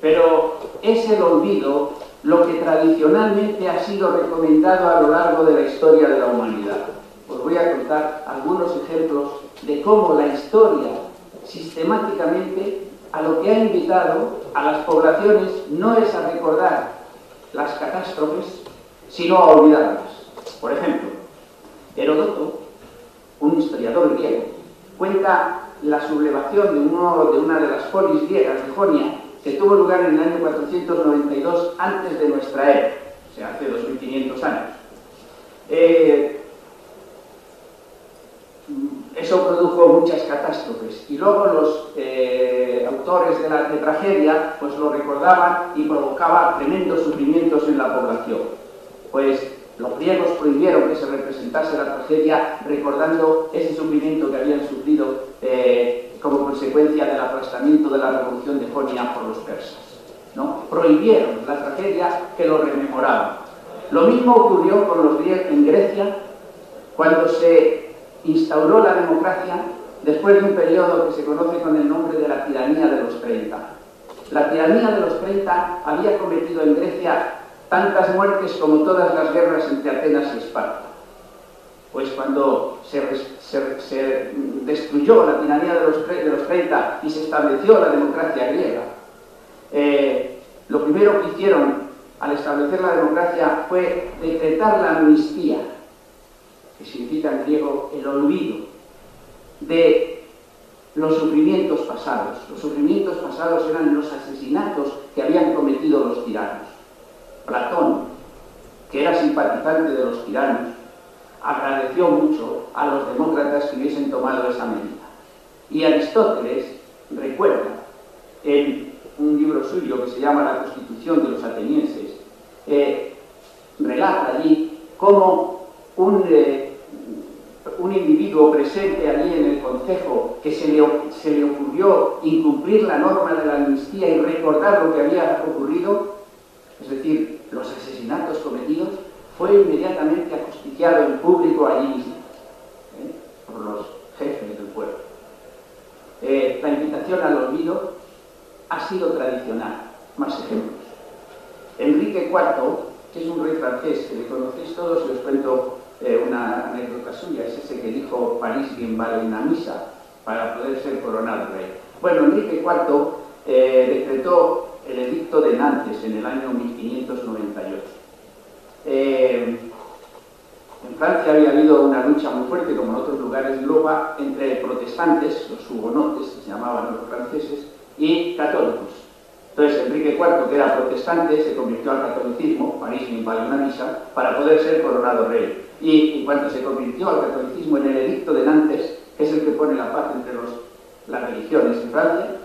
pero es el olvido lo que tradicionalmente ha sido recomendado a lo largo de la historia de la humanidad. Os voy a contar algunos ejemplos de cómo la historia sistemáticamente a lo que ha invitado a las poblaciones no es a recordar las catástrofes, sino a olvidarlas. Por ejemplo, Heródoto, un historiador griego, cuenta la sublevación de una de las polis griegas de Jonia, que tuvo lugar en el año 492 antes de nuestra era, o sea, hace 2500 años. Eso produjo muchas catástrofes y luego los autores de tragedia pues lo recordaban y provocaba tremendos sufrimientos en la población. Pues los griegos prohibieron que se representase la tragedia recordando ese sufrimiento que habían sufrido como consecuencia del aplastamiento de la revolución de Jonia por los persas, ¿no? Prohibieron la tragedia que lo rememoraban. Lo mismo ocurrió con los griegos en Grecia cuando se instauró la democracia después de un periodo que se conoce con el nombre de la tiranía de los 30. La tiranía de los 30 había cometido en Grecia tantas muertes como todas las guerras entre Atenas y Esparta. Pues cuando se destruyó la tiranía de los 30 y se estableció la democracia griega, lo primero que hicieron al establecer la democracia fue decretar la amnistía, que significa en griego el olvido de los sufrimientos pasados. Los sufrimientos pasados eran los asesinatos que habían cometido los tiranos. Platón, que era simpatizante de los tiranos, agradeció mucho a los demócratas que hubiesen tomado esa medida. Y Aristóteles recuerda en un libro suyo que se llama La Constitución de los Atenienses, relata allí cómo un individuo presente allí en el concejo que se le ocurrió incumplir la norma de la amnistía y recordar lo que había ocurrido, es decir, los asesinatos cometidos, fue inmediatamente ajusticiado en público allí mismo, por los jefes del pueblo. La invitación al olvido ha sido tradicional. Más ejemplos. Enrique IV, que es un rey francés que le conocéis todos, y os cuento una anécdota suya, es ese que dijo París bien vale una misa para poder ser coronado rey. Bueno, Enrique IV decretó el edicto de Nantes en el año 1598. En Francia había habido una lucha muy fuerte, como en otros lugares de Europa, entre protestantes, los hugonotes, que se llamaban los franceses, y católicos. Entonces Enrique IV, que era protestante, se convirtió al catolicismo, París bien vale una misa, para poder ser coronado rey. Y en cuanto se convirtió al catolicismo en el edicto de Nantes, que es el que pone la paz entre las religiones en Francia,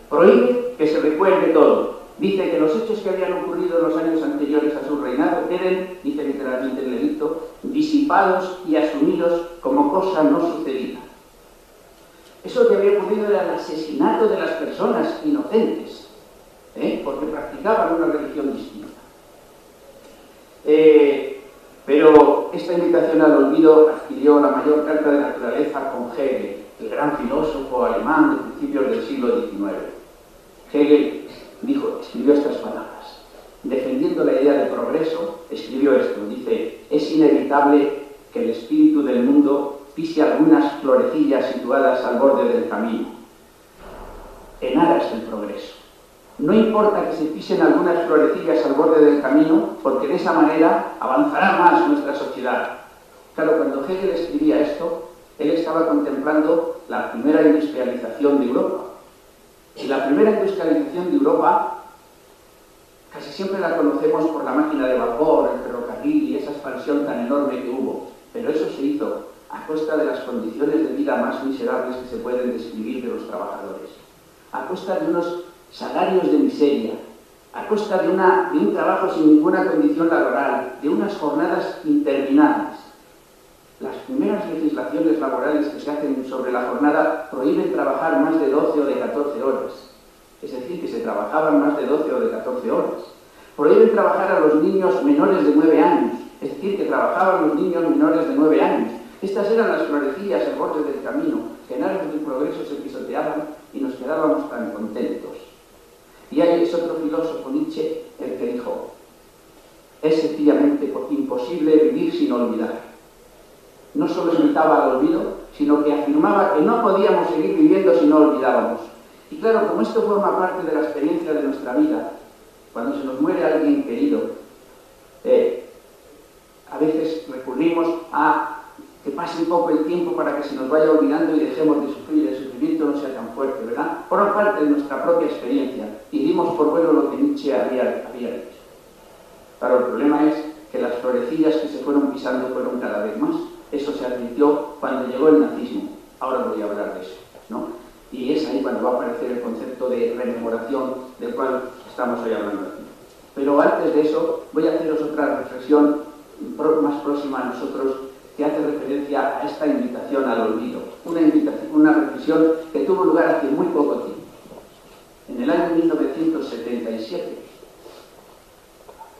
prohíbe que se recuerde todo. Dice que los hechos que habían ocurrido en los años anteriores a su reinado queden, dice literalmente el edicto, disipados y asumidos como cosa no sucedida. Eso que había ocurrido era el asesinato de las personas inocentes, porque practicaban una religión distinta. Pero esta invitación al olvido adquirió la mayor carta de naturaleza con Hegel, el gran filósofo alemán de principios del siglo XIX. Hegel escribió estas palabras. Defendiendo la idea de progreso, escribió esto, dice: es inevitable que el espíritu del mundo pise algunas florecillas situadas al borde del camino, en aras del progreso. No importa que se pisen algunas florecillas al borde del camino, porque de esa manera avanzará más nuestra sociedad. Claro, cuando Hegel escribía esto, él estaba contemplando la primera industrialización de Europa. Y la primera industrialización de Europa casi siempre la conocemos por la máquina de vapor, el ferrocarril y esa expansión tan enorme que hubo. Pero eso se hizo a costa de las condiciones de vida más miserables que se pueden describir de los trabajadores, a costa de unos salarios de miseria, a costa de un trabajo sin ninguna condición laboral, de unas jornadas interminables. Las primeras legislaciones laborales que se hacen sobre la jornada prohíben trabajar más de 12 o de 14 horas. Es decir, que se trabajaban más de 12 o de 14 horas. Prohíben trabajar a los niños menores de 9 años. Es decir, que trabajaban los niños menores de 9 años. Estas eran las florecillas al borde del camino, que en aras del progreso se pisoteaban y nos quedábamos tan contentos. Y ahí es otro filósofo, Nietzsche, el que dijo: es sencillamente imposible vivir sin olvidar. No solo invitaba al olvido, sino que afirmaba que no podíamos seguir viviendo si no olvidábamos. Y claro, como esto forma parte de la experiencia de nuestra vida, cuando se nos muere alguien querido, a veces recurrimos a que pase un poco el tiempo para que se nos vaya olvidando y dejemos de sufrir, el sufrimiento no sea tan fuerte, ¿verdad? Por parte de nuestra propia experiencia, y dimos por bueno lo que Nietzsche había dicho. Claro, el problema es que las florecillas que se fueron pisando fueron cada vez más. Eso se advirtió cuando llegó el nazismo. Ahora voy a hablar de eso, ¿no? Y es ahí cuando va a aparecer el concepto de rememoración del cual estamos hoy hablando aquí. Pero antes de eso, voy a haceros otra reflexión más próxima a nosotros, que hace referencia a esta invitación al olvido. Una reflexión que tuvo lugar hace muy poco tiempo. En el año 1977,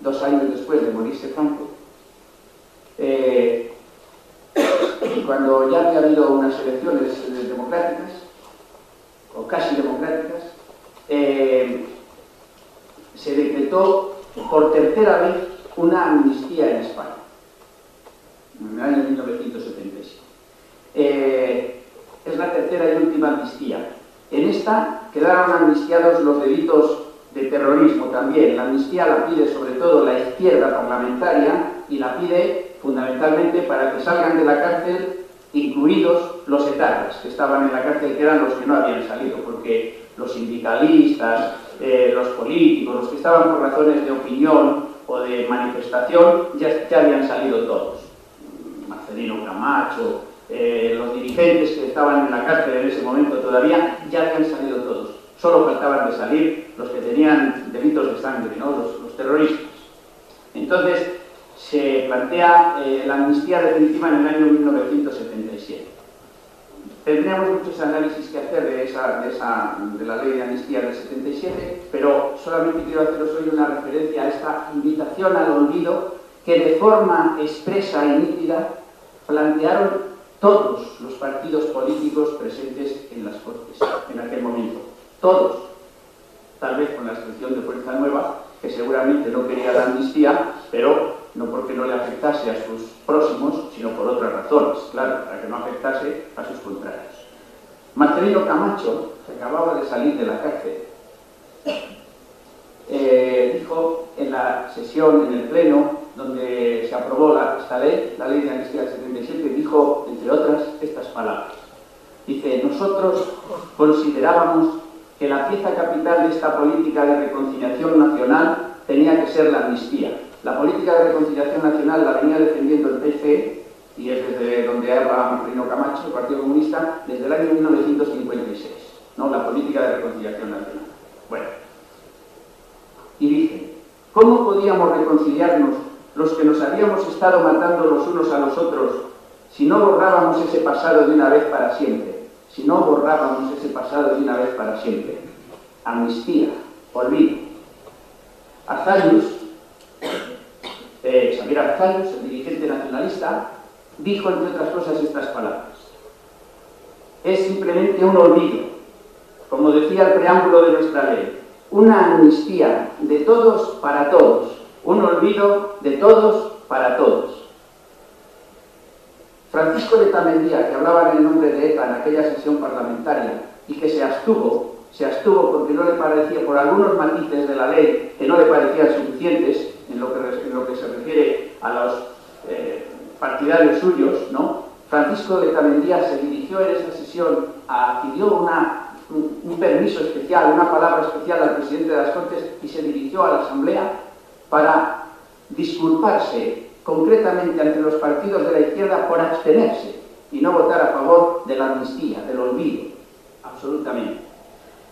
2 años después de morirse Franco, cuando ya había habido unas elecciones democráticas, o casi democráticas, se decretó por tercera vez una amnistía en España, en el año 1977. Es la tercera y última amnistía. En esta quedaron amnistiados los delitos de terrorismo también. La amnistía la pide sobre todo la izquierda parlamentaria y la pide fundamentalmente para que salgan de la cárcel, incluidos los etarras que estaban en la cárcel, que eran los que no habían salido, porque los sindicalistas, los políticos, los que estaban por razones de opinión o de manifestación, ya habían salido todos. Marcelino Camacho, los dirigentes que estaban en la cárcel en ese momento todavía, ya habían salido todos. Solo faltaban de salir los que tenían delitos de sangre, ¿no? Los terroristas. Entonces, se plantea la amnistía definitiva en el año 1977. Tendríamos muchos análisis que hacer de la ley de amnistía del 77, pero solamente quiero haceros hoy una referencia a esta invitación al olvido que de forma expresa y nítida plantearon todos los partidos políticos presentes en las Cortes en aquel momento. Todos, tal vez con la excepción de Fuerza Nueva, que seguramente no quería la amnistía, pero no porque no le afectase a sus próximos, sino por otras razones, claro, para que no afectase a sus contrarios. Marcelino Camacho, que acababa de salir de la cárcel, dijo en la sesión, en el pleno, donde se aprobó esta ley, la ley de amnistía del 77, dijo, entre otras, estas palabras. Dice: nosotros considerábamos que la pieza capital de esta política de reconciliación nacional tenía que ser la amnistía. La política de reconciliación nacional la venía defendiendo el PC, y es desde donde habla Marcelino Camacho, el Partido Comunista, desde el año 1956, ¿no? La política de reconciliación nacional. Bueno, y dice: ¿cómo podíamos reconciliarnos los que nos habíamos estado matando los unos a los otros si no borrábamos ese pasado de una vez para siempre? si no borrábamos ese pasado de una vez para siempre. Amnistía, olvido. Xavier Arzallus, el dirigente nacionalista, dijo, entre otras cosas, estas palabras: es simplemente un olvido, como decía el preámbulo de nuestra ley, una amnistía de todos para todos, un olvido de todos para todos. Francisco de Tamendía, que hablaba en el nombre de ETA en aquella sesión parlamentaria y que se abstuvo porque no le parecía, por algunos matices de la ley que no le parecían suficientes en lo que se refiere a los partidarios suyos, ¿no? Francisco de Tamendía se dirigió en esa sesión, pidió un permiso especial, una palabra especial al presidente de las Cortes y se dirigió a la Asamblea para disculparse concretamente ante los partidos de la izquierda por abstenerse y no votar a favor de la amnistía, del olvido, absolutamente.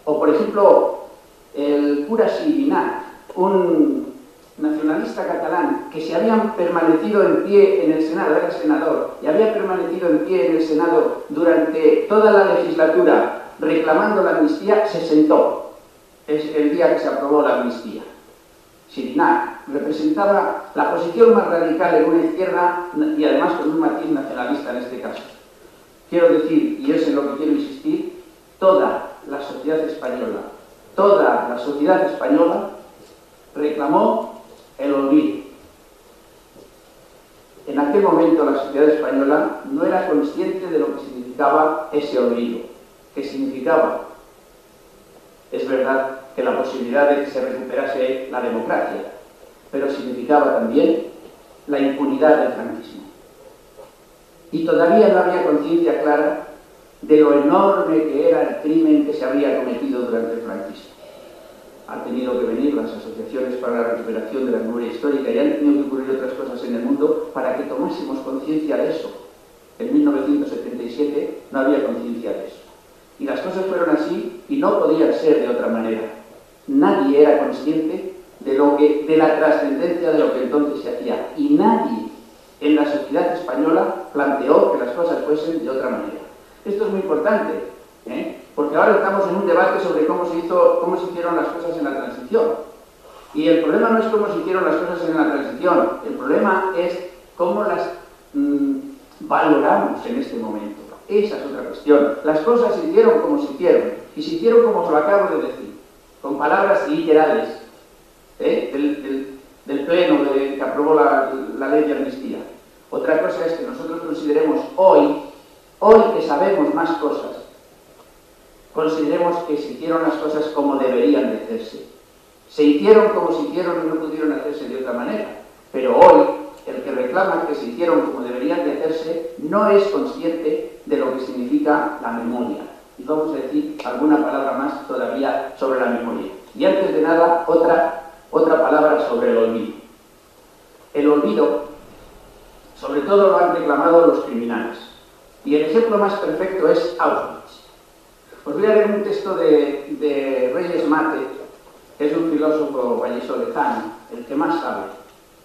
O, por ejemplo, el cura Sirinar, un nacionalista catalán que se había permanecido en pie en el Senado, era senador, y había permanecido en pie en el Senado durante toda la legislatura reclamando la amnistía, se sentó. Es el día que se aprobó la amnistía. Sirinar representaba la posición más radical en una izquierda y además con un matiz nacionalista en este caso. Quiero decir, y es en lo que quiero insistir, toda la sociedad española reclamó el olvido. En aquel momento la sociedad española no era consciente de lo que significaba ese olvido. ¿Qué significaba? Es verdad que la posibilidad de que se recuperase la democracia, pero significaba también la impunidad del franquismo. Y todavía no había conciencia clara de lo enorme que era el crimen que se había cometido durante el franquismo. Han tenido que venir las asociaciones para la recuperación de la memoria histórica y han tenido que ocurrir otras cosas en el mundo para que tomásemos conciencia de eso. En 1977 no había conciencia de eso. Y las cosas fueron así y no podían ser de otra manera. Nadie era consciente de la trascendencia de lo que entonces se hacía. Y nadie en la sociedad española planteó que las cosas fuesen de otra manera. Esto es muy importante, porque ahora estamos en un debate sobre cómo se hicieron las cosas en la transición. Y el problema no es cómo se hicieron las cosas en la transición, el problema es cómo las valoramos en este momento. Esa es otra cuestión. Las cosas se hicieron como se hicieron, y se hicieron como os lo acabo de decir, con palabras literales del Pleno que aprobó la ley de amnistía. Otra cosa es que nosotros consideremos hoy que sabemos más cosas, consideremos que se hicieron las cosas como deberían de hacerse. Se hicieron como se hicieron y no pudieron hacerse de otra manera. Pero hoy, el que reclama que se hicieron como deberían de hacerse no es consciente de lo que significa la memoria. Y vamos a decir alguna palabra más todavía sobre la memoria. Y antes de nada, otra palabra sobre el olvido. El olvido, sobre todo, lo han reclamado los criminales. Y el ejemplo más perfecto es Auschwitz. Os voy a leer un texto de Reyes Mate, que es un filósofo vallisoletano, el que más sabe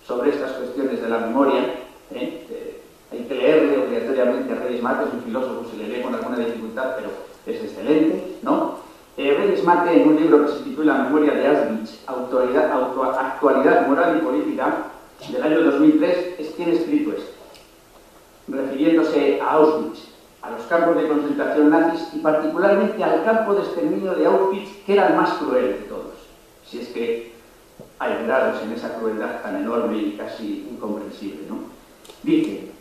sobre estas cuestiones de la memoria. Hay que leerle obligatoriamente a Reyes Mate, es un filósofo, se le lee con alguna dificultad, pero es excelente, ¿no? Reyes Mate, en un libro que se titula Memoria de Auschwitz, Actualidad Moral y Política, del año 2003, tiene escrito esto, refiriéndose a Auschwitz, a los campos de concentración nazis y particularmente al campo de exterminio de Auschwitz, que era el más cruel de todos, si es que hay grados en esa crueldad tan enorme y casi incomprensible, ¿no? Dice: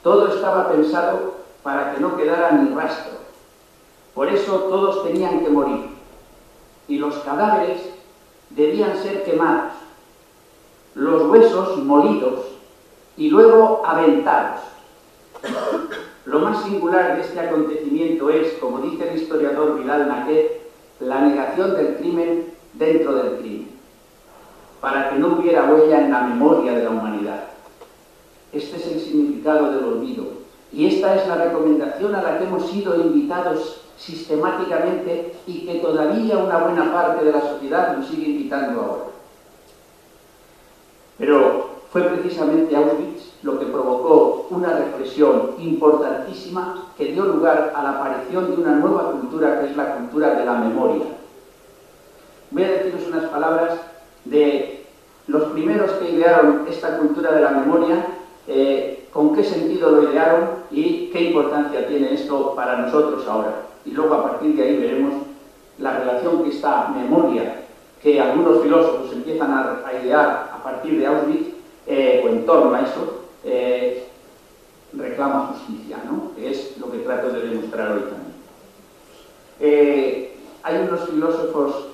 todo estaba pensado para que no quedara ni rastro, por eso todos tenían que morir, y los cadáveres debían ser quemados, los huesos molidos y luego aventados. Lo más singular de este acontecimiento es, como dice el historiador Bilal Naquet, la negación del crimen dentro del crimen, para que no hubiera huella en la memoria de la humanidad. Este es el significado del olvido, y esta es la recomendación a la que hemos sido invitados sistemáticamente y que todavía una buena parte de la sociedad nos sigue invitando ahora. Pero fue precisamente Auschwitz lo que provocó una reflexión importantísima que dio lugar a la aparición de una nueva cultura, que es la cultura de la memoria. Voy a deciros unas palabras de los primeros que idearon esta cultura de la memoria, con qué sentido lo idearon y qué importancia tiene esto para nosotros ahora. Y luego a partir de ahí veremos la relación que esta memoria, que algunos filósofos empiezan a idear a partir de Auschwitz, o en torno a eso, reclama justicia, ¿no? Que es lo que trato de demostrar hoy también. Hay unos filósofos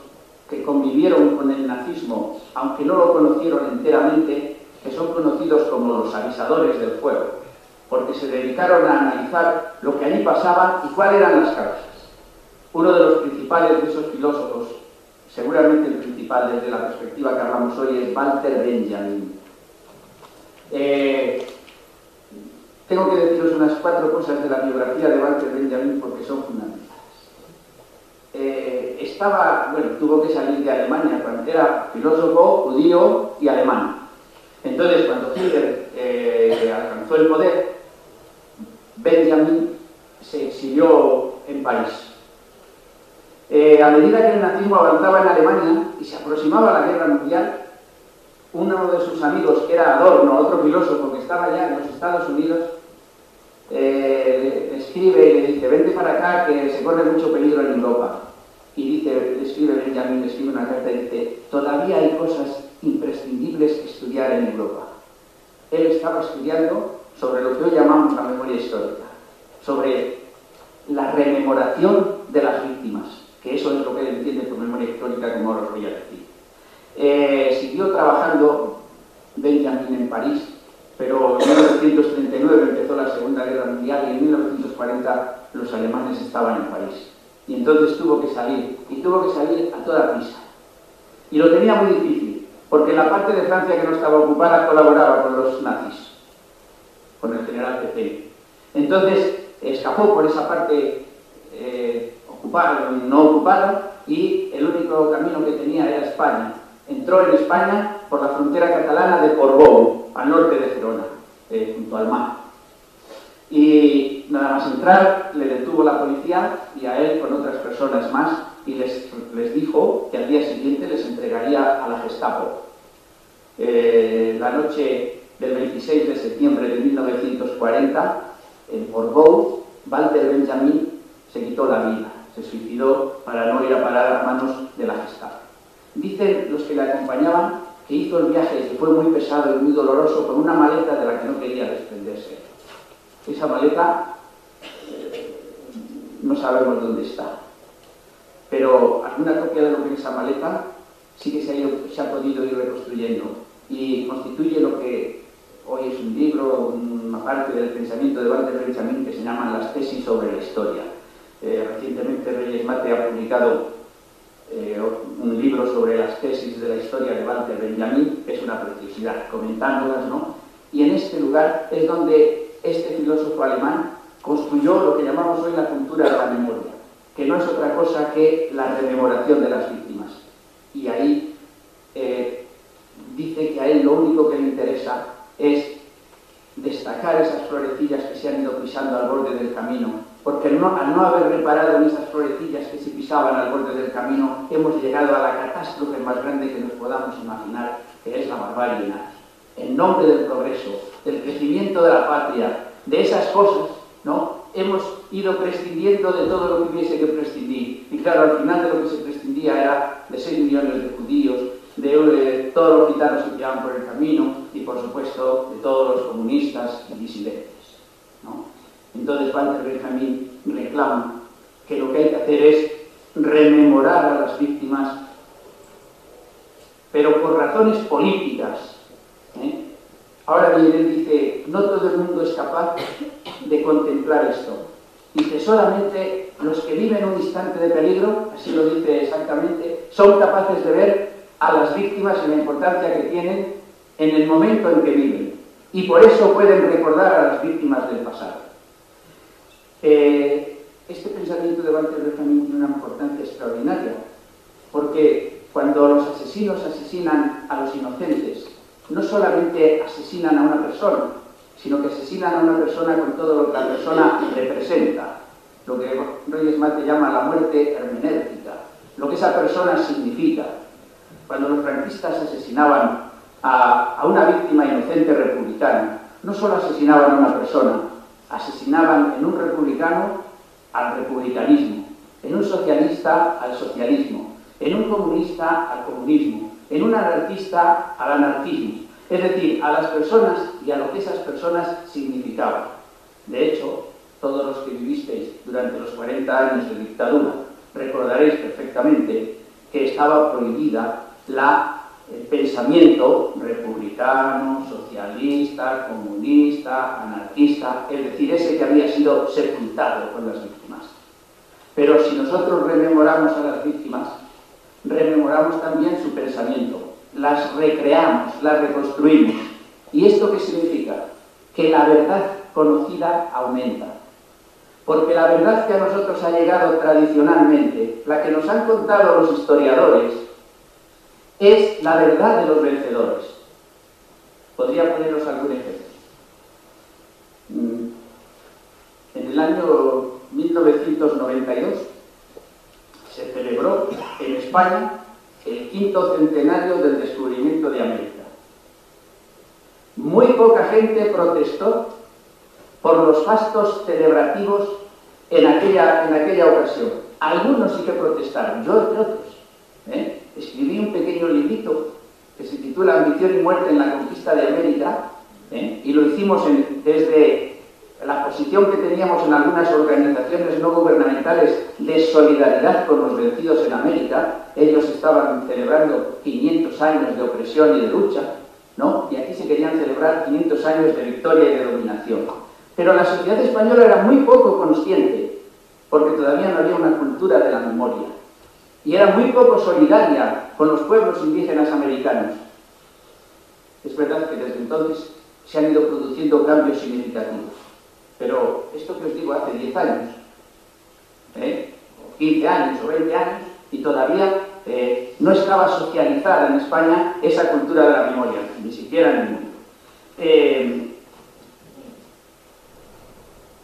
que convivieron con el nazismo, aunque no lo conocieron enteramente, que son conocidos como los avisadores del fuego, porque se dedicaron a analizar lo que allí pasaba y cuáles eran las causas. Uno de los principales de esos filósofos, seguramente el principal desde la perspectiva que hablamos hoy, es Walter Benjamin. Tengo que deciros unas 4 cosas de la biografía de Walter Benjamin porque son fundamentales. Tuvo que salir de Alemania cuando era filósofo, judío y alemán. Entonces, cuando Hitler alcanzó el poder, Benjamin se exilió en París. A medida que el nazismo avanzaba en Alemania y se aproximaba a la guerra mundial, uno de sus amigos, que era Adorno, otro filósofo que estaba allá en los Estados Unidos, le escribe y le dice: vente para acá que se corre mucho peligro en Europa. Y le escribe Benjamin, le escribe una carta y dice: todavía hay cosas imprescindibles que estudiar en Europa. Él estaba estudiando sobre lo que hoy llamamos la memoria histórica, sobre la rememoración de las víctimas, que eso es lo que él entiende por memoria histórica, como ahora os voy a decir. Siguió trabajando Benjamin en París, pero en 1939 empezó la Segunda Guerra Mundial y en 1940 los alemanes estaban en París. Y entonces tuvo que salir, y tuvo que salir a toda prisa. Y lo tenía muy difícil, porque en la parte de Francia que no estaba ocupada colaboraba con los nazis, con el general Pétain. Entonces escapó por esa parte ocupada, no ocupada, y el único camino que tenía era España. Entró en España por la frontera catalana de Portbou, al norte de Gerona, junto al mar. Y nada más entrar, le detuvo la policía y a él con otras personas más y les dijo que al día siguiente les entregaría a la Gestapo. La noche del 26 de septiembre de 1940, en Portbou, Walter Benjamin se quitó la vida, se suicidó para no ir a parar a manos de la Gestapo. Dicen los que le acompañaban que hizo el viaje, que fue muy pesado y muy doloroso, con una maleta de la que no quería desprenderse. Esa maleta no sabemos dónde está, pero alguna copia de lo que es esa maleta sí que se ha podido ir reconstruyendo y constituye lo que hoy es un libro, una parte del pensamiento de Walter Benjamin, que se llaman las tesis sobre la historia. Recientemente Reyes Mate ha publicado un libro sobre las tesis de la historia de Walter Benjamin, que es una preciosidad, comentándolas, ¿no? Y en este lugar es donde este filósofo alemán construyó lo que llamamos hoy la cultura de la memoria, que no es otra cosa que la rememoración de las víctimas. Y ahí dice que a él lo único que le interesa es destacar esas florecillas que se han ido pisando al borde del camino, porque al no haber reparado en esas florecillas que se pisaban al borde del camino, hemos llegado a la catástrofe más grande que nos podamos imaginar, que es la barbarie nazi. En nombre del progreso, del crecimiento de la patria, de esas cosas, ¿no? Hemos ido prescindiendo de todo lo que hubiese que prescindir. Y claro, al final de lo que se prescindía era de 6 millones de judíos, de todos los gitanos que quedaban por el camino y, por supuesto, de todos los comunistas y disidentes, ¿no? Entonces Walter Benjamin reclama que lo que hay que hacer es rememorar a las víctimas, pero por razones políticas. Ahora bien, él dice, no todo el mundo es capaz de contemplar esto. Dice, solamente los que viven un instante de peligro, así lo dice exactamente, son capaces de ver a las víctimas y la importancia que tienen en el momento en que viven. Y por eso pueden recordar a las víctimas del pasado. Este pensamiento de Walter Benjamin tiene una importancia extraordinaria, porque cuando los asesinos asesinan a los inocentes no solamente asesinan a una persona, sino que asesinan a una persona con todo lo que la persona representa, lo que Reyes Mate llama la muerte hermenéutica, lo que esa persona significa. Cuando los franquistas asesinaban a una víctima inocente republicana, no solo asesinaban a una persona, asesinaban en un republicano al republicanismo, en un socialista al socialismo, en un comunista al comunismo, en un anarquista al anarquismo, es decir, a las personas y a lo que esas personas significaban. De hecho, todos los que vivisteis durante los 40 años de dictadura recordaréis perfectamente que estaba prohibida el pensamiento republicano, socialista, comunista, anarquista, es decir, ese que había sido sepultado con las víctimas. Pero si nosotros rememoramos a las víctimas, rememoramos también su pensamiento, las recreamos, las reconstruimos. ¿Y esto qué significa? Que la verdad conocida aumenta. Porque la verdad que a nosotros ha llegado tradicionalmente, la que nos han contado los historiadores, es la verdad de los vencedores. Podría poneros algún ejemplo. En el año 1992 se celebró en España el 5º centenario del descubrimiento de América. Muy poca gente protestó por los fastos celebrativos en aquella ocasión. Algunos sí que protestaron, yo entre otros. Escribí un pequeño librito que se titula Ambición y muerte en la conquista de América, y lo hicimos desde la posición que teníamos en algunas organizaciones no gubernamentales de solidaridad con los vencidos en América. Ellos estaban celebrando 500 años de opresión y de lucha, ¿no? Y aquí se querían celebrar 500 años de victoria y de dominación. Pero la sociedad española era muy poco consciente, porque todavía no había una cultura de la memoria, y era muy poco solidaria con los pueblos indígenas americanos. Es verdad que desde entonces se han ido produciendo cambios significativos, pero esto que os digo hace 10 años, 15 años o 20 años, y todavía no estaba socializada en España esa cultura de la memoria, ni siquiera en el mundo.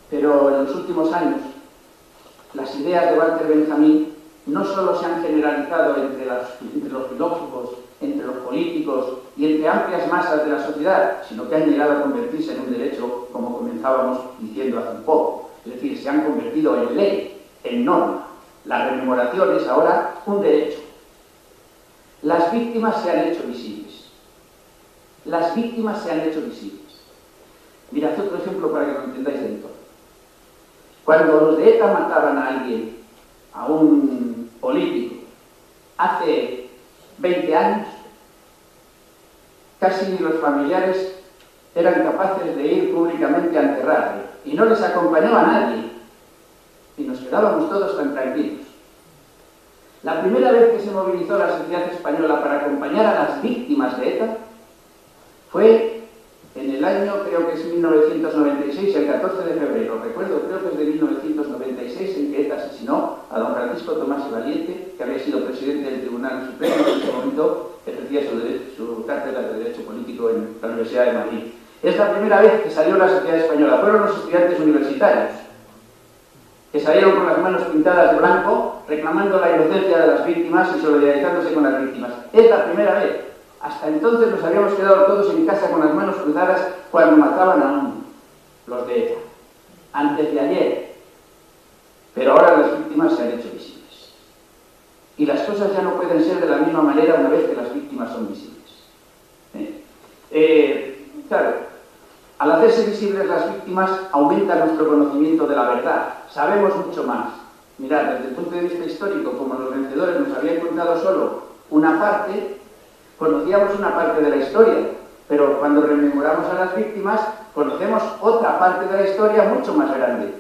Pero en los últimos años, las ideas de Walter Benjamin no solo se han generalizado entre los filósofos, entre los políticos y entre amplias masas de la sociedad, sino que han llegado a convertirse en un derecho, como comenzábamos diciendo hace un poco. Es decir, se han convertido en ley, en norma. La rememoración es ahora un derecho. Las víctimas se han hecho visibles. Las víctimas se han hecho visibles. Mirad otro ejemplo para que lo entendáis del todo. Cuando los de ETA mataban a alguien, a un político, hace 20 años, casi los familiares eran capaces de ir públicamente a enterrarle, y no les acompañaba nadie, y nos quedábamos todos tan tranquilos. La primera vez que se movilizó la sociedad española para acompañar a las víctimas de ETA fue en el año, creo que es 1996, el 14 de febrero, recuerdo, creo que es de 1996, en que ETA asesinó a don Francisco Tomás y Valiente, que había sido presidente del Tribunal Supremo y en ese momento ejercía su cátedra de Derecho Político en la Universidad de Madrid. Es la primera vez que salió la sociedad española. Fueron los estudiantes universitarios, que salieron con las manos pintadas de blanco, reclamando la inocencia de las víctimas y solidarizándose con las víctimas. Es la primera vez. Hasta entonces nos habíamos quedado todos en casa con las manos cruzadas cuando mataban a uno, los de ETA, antes de ayer. Pero ahora las víctimas se han hecho visibles. Y las cosas ya no pueden ser de la misma manera una vez que las víctimas son visibles. Claro, al hacerse visibles las víctimas aumenta nuestro conocimiento de la verdad. Sabemos mucho más. Mirad, desde el punto de vista histórico, como los vencedores nos habían contado solo una parte, conocíamos una parte de la historia, pero cuando rememoramos a las víctimas, conocemos otra parte de la historia mucho más grande.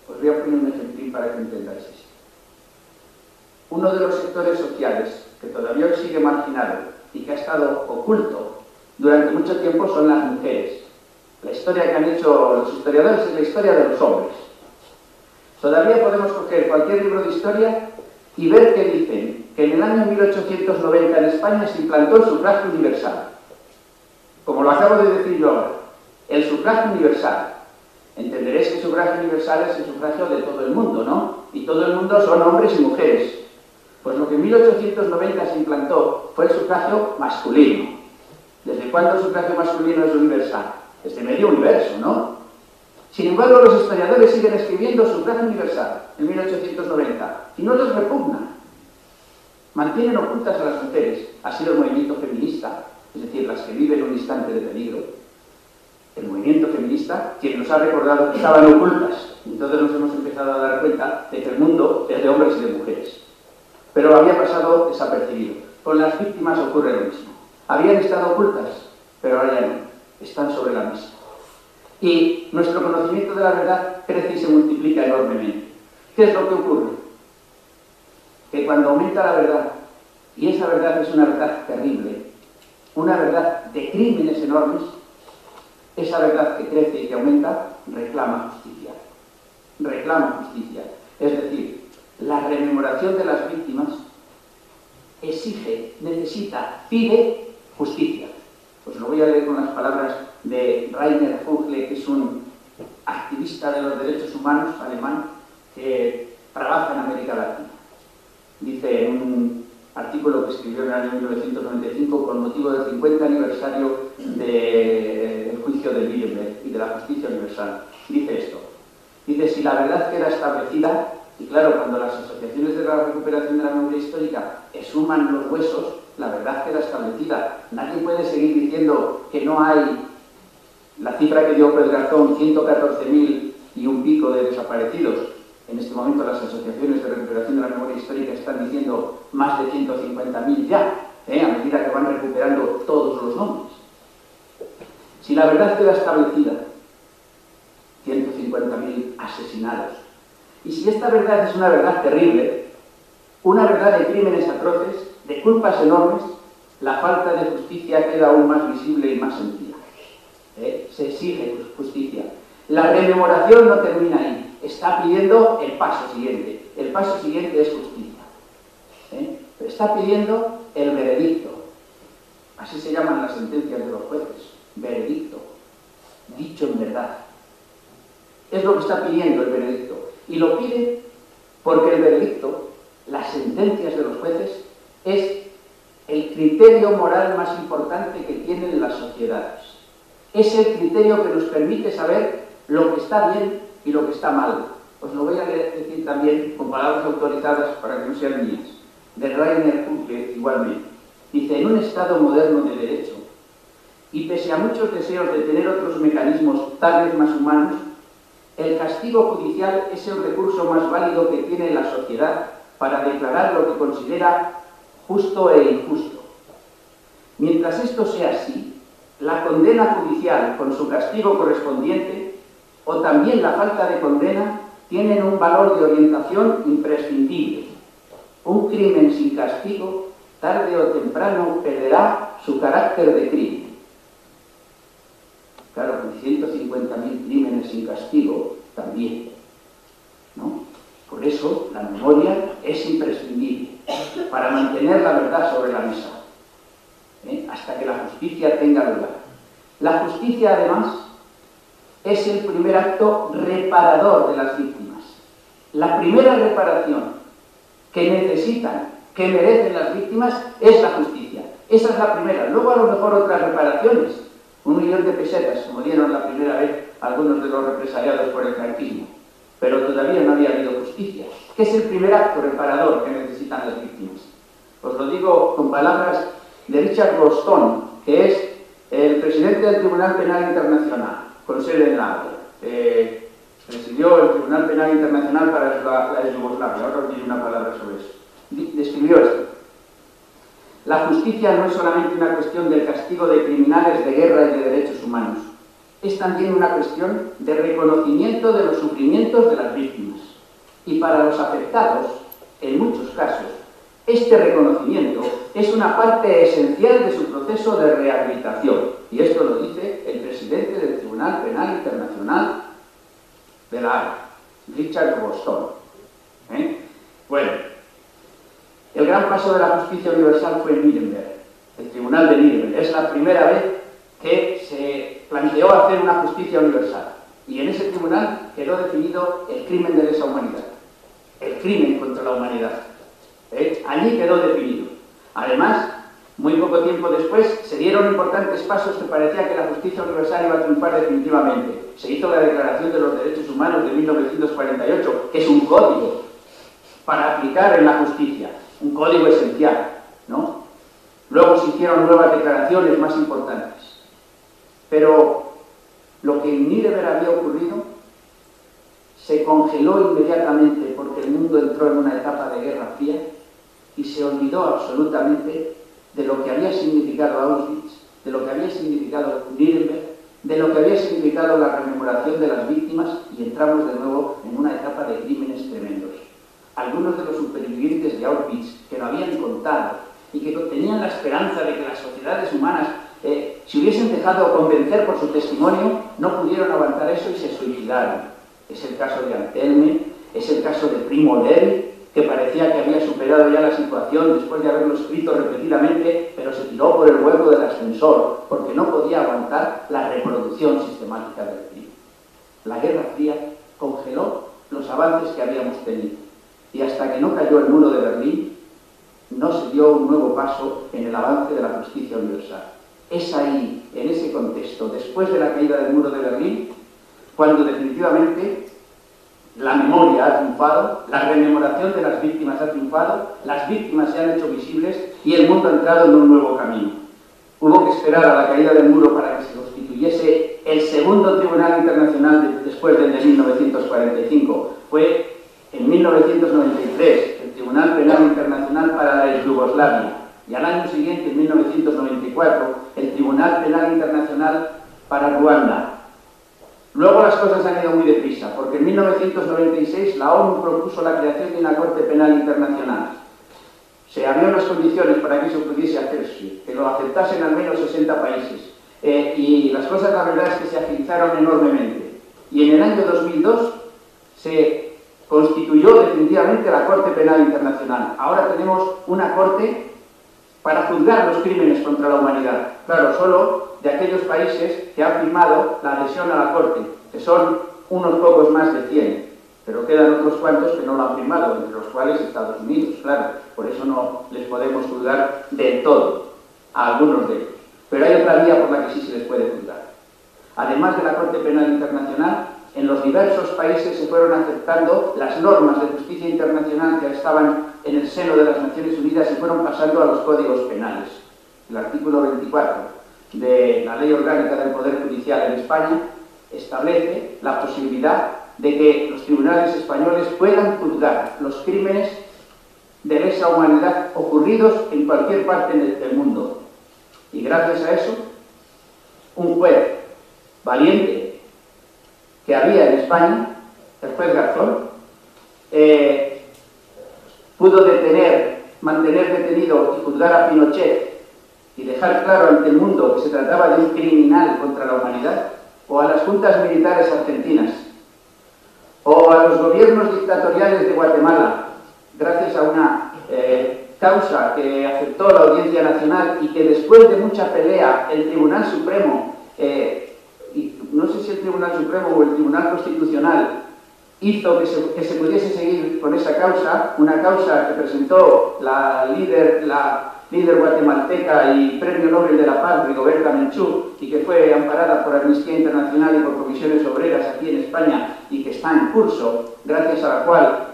Os voy a poner un ejemplo para que entendáis esto. Uno de los sectores sociales que todavía hoy sigue marginado y que ha estado oculto durante mucho tiempo son las mujeres. La historia que han hecho los historiadores es la historia de los hombres. Todavía podemos coger cualquier libro de historia y ver que dicen que en el año 1890 en España se implantó el sufragio universal. como lo acabo de decir yo ahora, el sufragio universal. Entenderéis que el sufragio universal es el sufragio de todo el mundo, ¿no? Y todo el mundo son hombres y mujeres. Pues lo que en 1890 se implantó fue el sufragio masculino. ¿Desde cuándo el sufragio masculino es universal? Desde medio universo, ¿no? Sin embargo, los historiadores siguen escribiendo sufragio universal en 1890 y no les repugna. Mantienen ocultas a las mujeres. Ha sido el movimiento feminista, es decir, las que viven un instante de peligro. El movimiento feminista, quien nos ha recordado que estaban ocultas. Entonces nos hemos empezado a dar cuenta de que el mundo es de hombres y de mujeres. Pero había pasado desapercibido. Con las víctimas ocurre lo mismo. Habían estado ocultas, pero ahora ya no. Están sobre la mesa. Y nuestro conocimiento de la verdad crece y se multiplica enormemente. ¿Qué es lo que ocurre? Que cuando aumenta la verdad, y esa verdad es una verdad terrible, una verdad de crímenes enormes, esa verdad que crece y que aumenta reclama justicia. Reclama justicia. Es decir, la rememoración de las víctimas exige, necesita, pide justicia. Pues lo voy a leer con las palabras de Rainer Fugle, que es un activista de los derechos humanos alemán que trabaja en América Latina. Dice en un artículo que escribió en el año 1995 con motivo del 50 aniversario del juicio de Nuremberg y de la justicia universal. Dice esto. Dice, si la verdad queda establecida, y claro, cuando las asociaciones de la recuperación de la memoria histórica exhuman los huesos, la verdad queda establecida. Nadie puede seguir diciendo que no hay la cifra que dio Pedro Garzón, 114.000 y un pico de desaparecidos. En este momento las asociaciones de recuperación de la memoria histórica están diciendo más de 150.000 ya, a medida que van recuperando todos los nombres. Si la verdad queda establecida, 150.000 asesinados. Y si esta verdad es una verdad terrible, una verdad de crímenes atroces, de culpas enormes, la falta de justicia queda aún más visible y más sentida. Se exige justicia. La rememoración no termina ahí. Está pidiendo el paso siguiente. El paso siguiente es justicia. Está pidiendo el veredicto. Así se llaman las sentencias de los jueces. Veredicto. Dicho en verdad. Es lo que está pidiendo el veredicto. Y lo pide porque el veredicto, las sentencias de los jueces, es el criterio moral más importante que tienen las sociedades. Es el criterio que nos permite saber lo que está bien y lo que está mal. Os lo voy a decir también con palabras autorizadas para que no sean mías. De Rainer Kuhnke, igualmente. Dice, en un Estado moderno de derecho, y pese a muchos deseos de tener otros mecanismos tal vez más humanos, el castigo judicial es el recurso más válido que tiene la sociedad para declarar lo que considera justo e injusto. Mientras esto sea así, la condena judicial con su castigo correspondiente o también la falta de condena tienen un valor de orientación imprescindible. Un crimen sin castigo, tarde o temprano, perderá su carácter de crimen. Claro, con 150.000 crímenes sin castigo, también, ¿no? Por eso, la memoria es imprescindible para mantener la verdad sobre la mesa, hasta que la justicia tenga lugar. La justicia, además, es el primer acto reparador de las víctimas. La primera reparación que necesitan, que merecen las víctimas, es la justicia. Esa es la primera. Luego, a lo mejor, otras reparaciones. 1 millón de pesetas, como dieron la primera vez algunos de los represaliados por el franquismo. Pero todavía no había habido justicia. ¿Qué es el primer acto reparador que necesitan las víctimas? Os lo digo con palabras de Richard Rostón, que es el presidente del Tribunal Penal Internacional, con sede en La Haya. Presidió el Tribunal Penal Internacional para la Yugoslavia. Ahora os diré una palabra sobre eso. Describió esto. La justicia no es solamente una cuestión del castigo de criminales de guerra y de derechos humanos. Es también una cuestión de reconocimiento de los sufrimientos de las víctimas. Y para los afectados, en muchos casos, este reconocimiento es una parte esencial de su proceso de rehabilitación. Y esto lo dice el presidente del Tribunal Penal Internacional de La Haya, Richard Rostón. Bueno, el gran paso de la justicia universal fue en Nuremberg, el Tribunal de Nuremberg. Es la primera vez que se planteó hacer una justicia universal. Y en ese tribunal quedó definido el crimen de lesa humanidad, el crimen contra la humanidad. Allí quedó definido. Además, muy poco tiempo después, se dieron importantes pasos que parecía que la justicia universal iba a triunfar definitivamente. Se hizo la Declaración de los Derechos Humanos de 1948, que es un código para aplicar en la justicia, un código esencial, ¿no? Luego se hicieron nuevas declaraciones más importantes. Pero lo que en Nuremberg había ocurrido se congeló inmediatamente porque el mundo entró en una etapa de Guerra Fría y se olvidó absolutamente de lo que había significado Auschwitz, de lo que había significado Nuremberg, de lo que había significado la rememoración de las víctimas, y entramos de nuevo en una etapa de crímenes tremendos. Algunos de los supervivientes de Auschwitz que lo habían contado y que tenían la esperanza de que las sociedades humanas se hubiesen dejado convencer por su testimonio, no pudieron aguantar eso y se suicidaron. Es el caso de Antelme, es el caso de Primo Levi, que parecía que había superado ya la situación después de haberlo escrito repetidamente, pero se tiró por el hueco del ascensor porque no podía aguantar la reproducción sistemática del crimen. La Guerra Fría congeló los avances que habíamos tenido, y hasta que no cayó el muro de Berlín no se dio un nuevo paso en el avance de la justicia universal. Es ahí, en ese contexto, después de la caída del muro de Berlín, cuando definitivamente la memoria ha triunfado, la rememoración de las víctimas ha triunfado, las víctimas se han hecho visibles y el mundo ha entrado en un nuevo camino. Hubo que esperar a la caída del muro para que se constituyese el segundo Tribunal Internacional después del de 1945. Fue en 1993 el Tribunal Penal Internacional para la Yugoslavia, y al año siguiente, en 1994, el Tribunal Penal Internacional para Ruanda. Luego las cosas han ido muy deprisa, porque en 1996 la ONU propuso la creación de una Corte Penal Internacional. Se abrieron las condiciones para que eso pudiese hacerse, que lo aceptasen al menos 60 países. Y las cosas, la verdad, es que se agilizaron enormemente. Y en el año 2002 se constituyó definitivamente la Corte Penal Internacional. Ahora tenemos una Corte para juzgar los crímenes contra la humanidad. Claro, solo de aquellos países que han firmado la adhesión a la Corte, que son unos pocos más de 100, pero quedan otros cuantos que no lo han firmado, entre los cuales Estados Unidos, claro, por eso no les podemos juzgar del todo a algunos de ellos. Pero hay otra vía por la que sí se les puede juzgar. Además de la Corte Penal Internacional, en los diversos países se fueron aceptando las normas de justicia internacional que estaban en el seno de las Naciones Unidas y fueron pasando a los códigos penales. El artículo 24 de la Ley Orgánica del Poder Judicial en España establece la posibilidad de que los tribunales españoles puedan juzgar los crímenes de lesa humanidad ocurridos en cualquier parte del mundo. Y gracias a eso, un juez valiente que había en España, el juez Garzón, pudo mantener detenido y juzgar a Pinochet y dejar claro ante el mundo que se trataba de un criminal contra la humanidad, o a las juntas militares argentinas, o a los gobiernos dictatoriales de Guatemala, gracias a una causa que aceptó la Audiencia Nacional y que después de mucha pelea el Tribunal Supremo, y no sé si el Tribunal Supremo o el Tribunal Constitucional, hizo que se pudiese seguir con esa causa, una causa que presentó la líder guatemalteca y Premio Nobel de la Paz, Rigoberta Menchú, y que fue amparada por Amnistía Internacional y por comisiones obreras aquí en España y que está en curso, gracias a la cual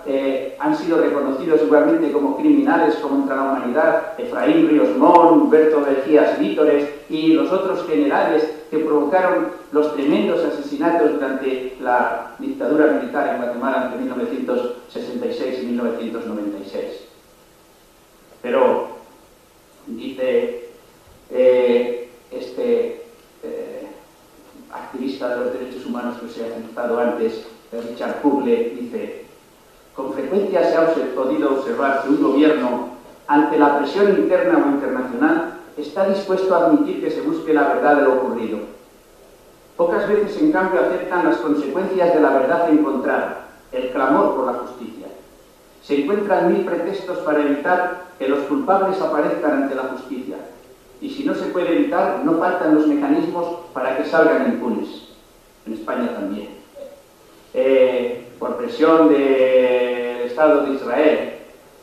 han sido reconocidos igualmente como criminales contra la humanidad Efraín Ríos Montt, Humberto Vergías Vítores y los otros generales que provocaron los tremendos asesinatos durante la dictadura militar en Guatemala entre 1966 y 1996. Pero dice activista de los derechos humanos que os he citado antes, Richard Pugle, dice: con frecuencia se ha podido observar que un gobierno, ante la presión interna o internacional, está dispuesto a admitir que se busque la verdad de lo ocurrido. Pocas veces, en cambio, aceptan las consecuencias de la verdad encontrada, el clamor por la justicia. Se encuentran 1000 pretextos para evitar que los culpables aparezcan ante la justicia. Y si no se puede evitar, no faltan los mecanismos para que salgan impunes. En España también. Por presión del Estado de Israel,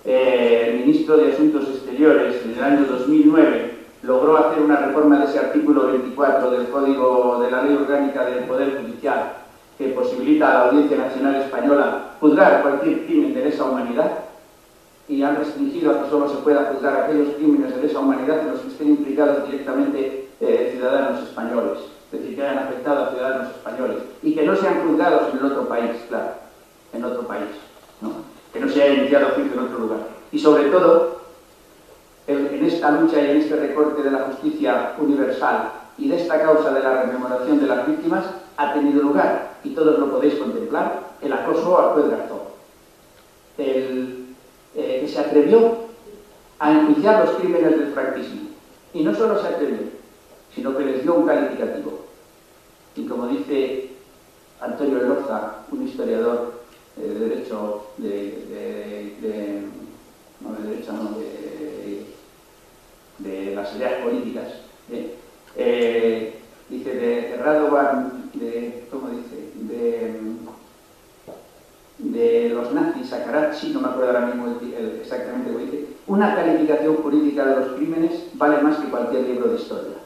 el ministro de Asuntos Exteriores en el año 2009 logró hacer una reforma de ese artículo 24 del Código de la Ley Orgánica del Poder Judicial que posibilita a la Audiencia Nacional Española juzgar cualquier crimen de lesa humanidad, y han restringido a que solo se pueda juzgar aquellos crímenes de lesa humanidad en los que estén implicados directamente ciudadanos españoles, es decir, que hayan afectado a ciudadanos españoles y que no sean juzgados en el otro país, claro, en otro país, ¿no? Que no se haya iniciado juicio en otro lugar. Y sobre todo, en esta lucha y en este recorte de la justicia universal y de esta causa de la rememoración de las víctimas, ha tenido lugar, y todos lo podéis contemplar, el acoso al juez Garzón. Que se atrevió a enjuiciar los crímenes del franquismo. Y no solo se atrevió, sino que les dio un calificativo. Y como dice Antonio Elorza, un historiador de derecho, de las ideas políticas, dice de Radovan, de los nazis a Karachi, no me acuerdo ahora mismo exactamente lo que dice, una calificación jurídica de los crímenes vale más que cualquier libro de historia.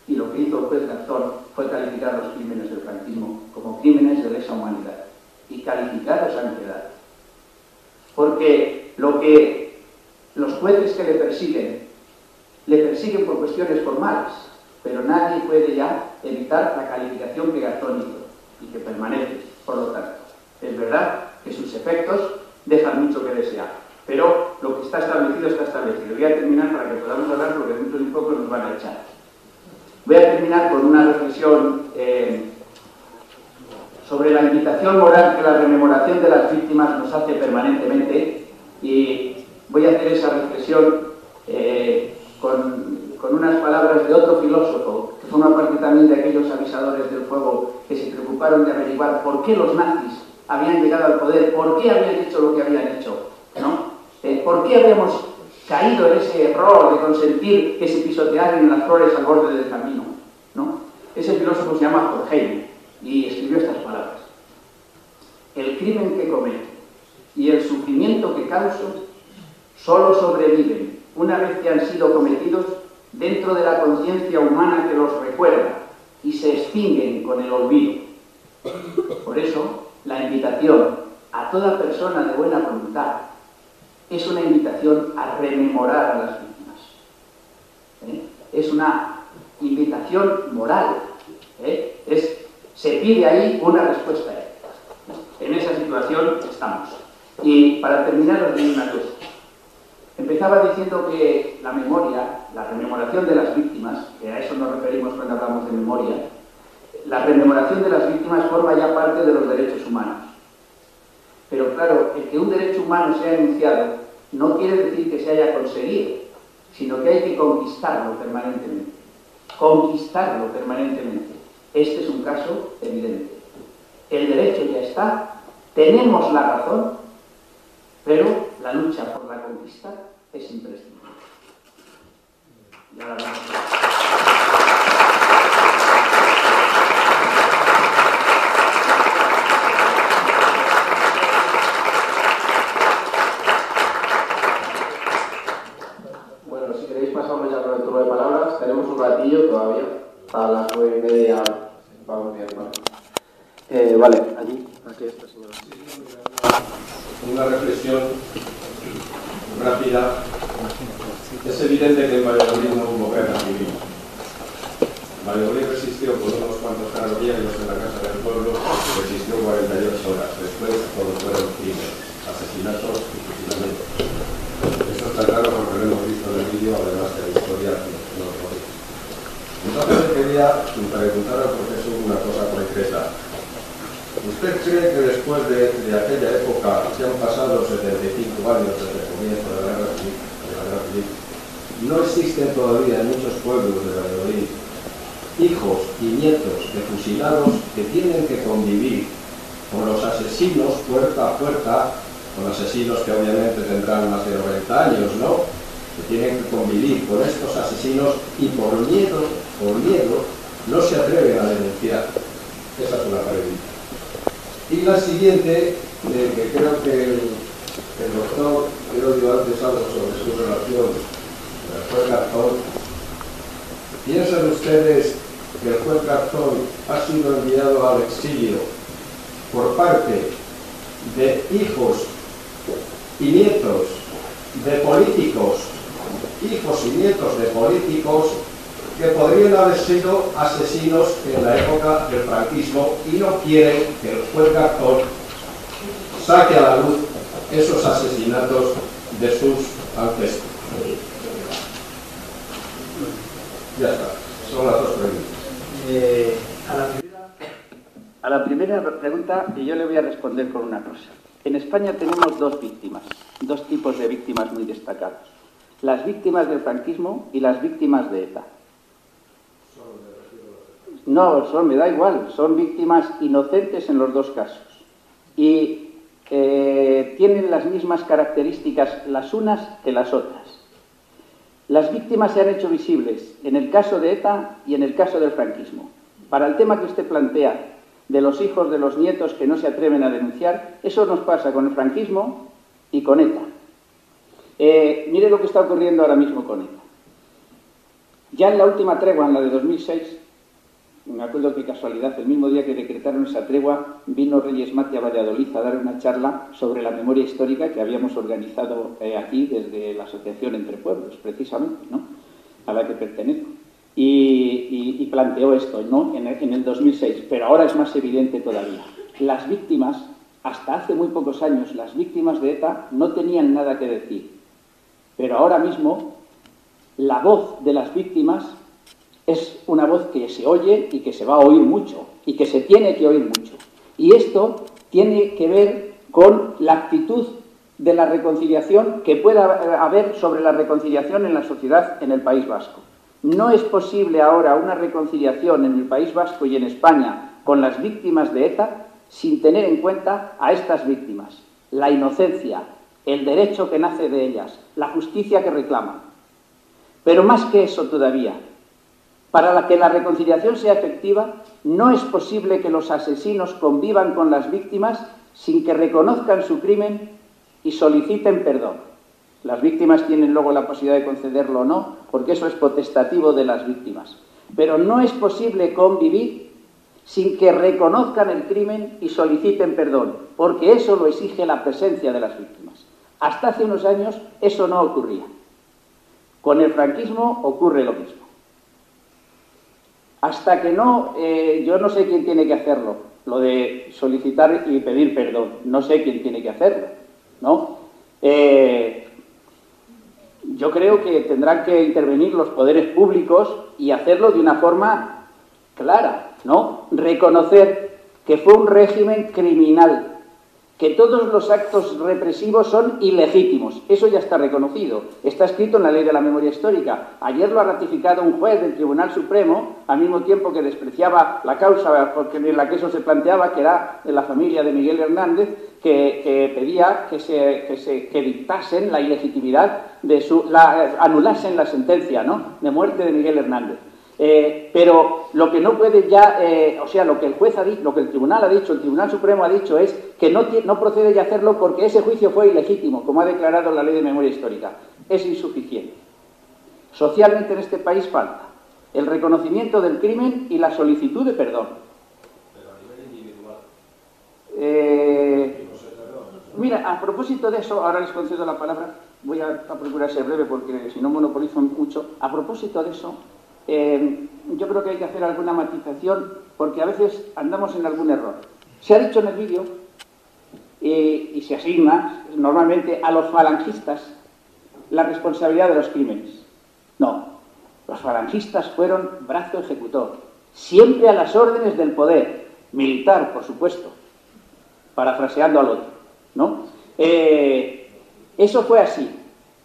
Y lo que hizo el juez Garzón fue calificar los crímenes del franquismo como crímenes de lesa humanidad. Y calificados han quedado. Porque lo que los jueces que le persiguen por cuestiones formales, pero nadie puede ya evitar la calificación que Garzón hizo y que permanece, por lo tanto. Es verdad que sus efectos dejan mucho que desear, pero lo que está establecido está establecido. Voy a terminar para que podamos hablar, porque dentro de un poco nos van a echar. Voy a terminar con una reflexión sobre la invitación moral que la rememoración de las víctimas nos hace permanentemente, y voy a hacer esa reflexión con unas palabras de otro filósofo que forma parte también de aquellos avisadores del fuego que se preocuparon de averiguar por qué los nazis habían llegado al poder, por qué habían hecho lo que habían hecho, ¿no? ¿Por qué habíamos caído en ese error de consentir que se pisotearan las flores al borde del camino, ¿no? Ese filósofo se llama Horkheimer y escribió estas palabras: el crimen que cometo y el sufrimiento que causo solo sobreviven una vez que han sido cometidos dentro de la conciencia humana que los recuerda, y se extinguen con el olvido. Por eso, la invitación a toda persona de buena voluntad es una invitación a rememorar a las víctimas. Es una invitación moral. Se pide ahí una respuesta ética. En esa situación estamos. Y para terminar os digo una cosa. Empezaba diciendo que la memoria, la rememoración de las víctimas, que a eso nos referimos cuando hablamos de memoria, la rememoración de las víctimas forma ya parte de los derechos humanos. Pero claro, el que un derecho humano sea enunciado no quiere decir que se haya conseguido, sino que hay que conquistarlo permanentemente. Conquistarlo permanentemente. Este es un caso evidente. El derecho ya está, tenemos la razón, pero la lucha por la conquista es imprescindible. Y ahora vamos a... Tenemos un ratillo todavía, a las 9:30 vamos bien, ¿vale? Vale, aquí está, señor. Una reflexión rápida. Es evidente que en Valladolid no hubo guerra civil. Valladolid resistió con unos cuantos carabieros en la Casa del Pueblo, resistió 48 horas. Después todos fueron crímenes, asesinatos y fusilamientos. Esto está claro porque lo hemos visto en el vídeo, además de la historia nos lo dice. Entonces quería preguntar al profesor una cosa concreta. ¿Usted cree que después de aquella época, que han pasado 75 años desde el comienzo de la Guerra Civil, no existen todavía en muchos pueblos de Valladolid hijos y nietos de fusilados que tienen que convivir con los asesinos puerta a puerta, con asesinos que obviamente tendrán más de 90 años, ¿no? que tienen que convivir con estos asesinos y por miedo, no se atreven a denunciar. Esa es una pregunta. Y la siguiente, que creo que el doctor dio antes algo sobre su relación con el juez Garzón. ¿Piensan ustedes que el juez Garzón ha sido enviado al exilio por parte de hijos y nietos de políticos, hijos y nietos de políticos que podrían haber sido asesinos en la época del franquismo y no quieren que el juez Garzón saque a la luz esos asesinatos de sus ancestros? Ya está, son las dos preguntas. A la primera pregunta, y yo le voy a responder con una cosa. En España tenemos dos víctimas, dos tipos de víctimas muy destacados. Las víctimas del franquismo y las víctimas de ETA. No, me da igual, son víctimas inocentes en los dos casos. Y tienen las mismas características las unas que las otras. Las víctimas se han hecho visibles en el caso de ETA y en el caso del franquismo. Para el tema que usted plantea de los hijos, de los nietos que no se atreven a denunciar, eso nos pasa con el franquismo y con ETA. Mire lo que está ocurriendo ahora mismo con ETA. Ya en la última tregua, en la de 2006, me acuerdo que casualidad, el mismo día que decretaron esa tregua, vino Reyes Mati a Valladolid a dar una charla sobre la memoria histórica que habíamos organizado aquí desde la Asociación Entre Pueblos, precisamente, ¿no?, a la que pertenezco. Y planteó esto, ¿no?, en el 2006, pero ahora es más evidente todavía. Las víctimas, hasta hace muy pocos años, las víctimas de ETA no tenían nada que decir, pero ahora mismo la voz de las víctimas es una voz que se oye y que se va a oír mucho, y que se tiene que oír mucho. Y esto tiene que ver con la actitud de la reconciliación que pueda haber sobre la reconciliación en la sociedad en el País Vasco. No es posible ahora una reconciliación en el País Vasco y en España con las víctimas de ETA sin tener en cuenta a estas víctimas, la inocencia, el derecho que nace de ellas, la justicia que reclaman. Pero más que eso todavía, para que la reconciliación sea efectiva, no es posible que los asesinos convivan con las víctimas sin que reconozcan su crimen y soliciten perdón. Las víctimas tienen luego la posibilidad de concederlo o no, porque eso es potestativo de las víctimas. Pero no es posible convivir sin que reconozcan el crimen y soliciten perdón, porque eso lo exige la presencia de las víctimas. Hasta hace unos años eso no ocurría. Con el franquismo ocurre lo mismo. Hasta que no, yo no sé quién tiene que hacerlo, lo de solicitar y pedir perdón, no sé quién tiene que hacerlo, ¿no? Yo creo que tendrán que intervenir los poderes públicos y hacerlo de una forma clara, ¿no? Reconocer que fue un régimen criminal, que todos los actos represivos son ilegítimos. Eso ya está reconocido. Está escrito en la Ley de la Memoria Histórica. Ayer lo ha ratificado un juez del Tribunal Supremo, al mismo tiempo que despreciaba la causa porque en la que eso se planteaba, que era de la familia de Miguel Hernández, que pedía que dictasen la ilegitimidad de anulasen la sentencia, ¿no?, de muerte de Miguel Hernández. Pero lo que no puede ya, lo que el juez ha dicho, lo que el Tribunal ha dicho, el Tribunal Supremo ha dicho es que no procede ya hacerlo porque ese juicio fue ilegítimo, como ha declarado la Ley de Memoria Histórica. Es insuficiente. Socialmente en este país falta el reconocimiento del crimen y la solicitud de perdón. Pero a nivel individual. Mira, a propósito de eso, ahora les concedo la palabra, voy a procurar ser breve porque si no monopolizo mucho. A propósito de eso, yo creo que hay que hacer alguna matización porque a veces andamos en algún error. Se ha dicho en el vídeo y se asigna normalmente a los falangistas la responsabilidad de los crímenes. No, los falangistas fueron brazo ejecutor, siempre a las órdenes del poder, militar, por supuesto, parafraseando al otro, ¿no? Eso fue así.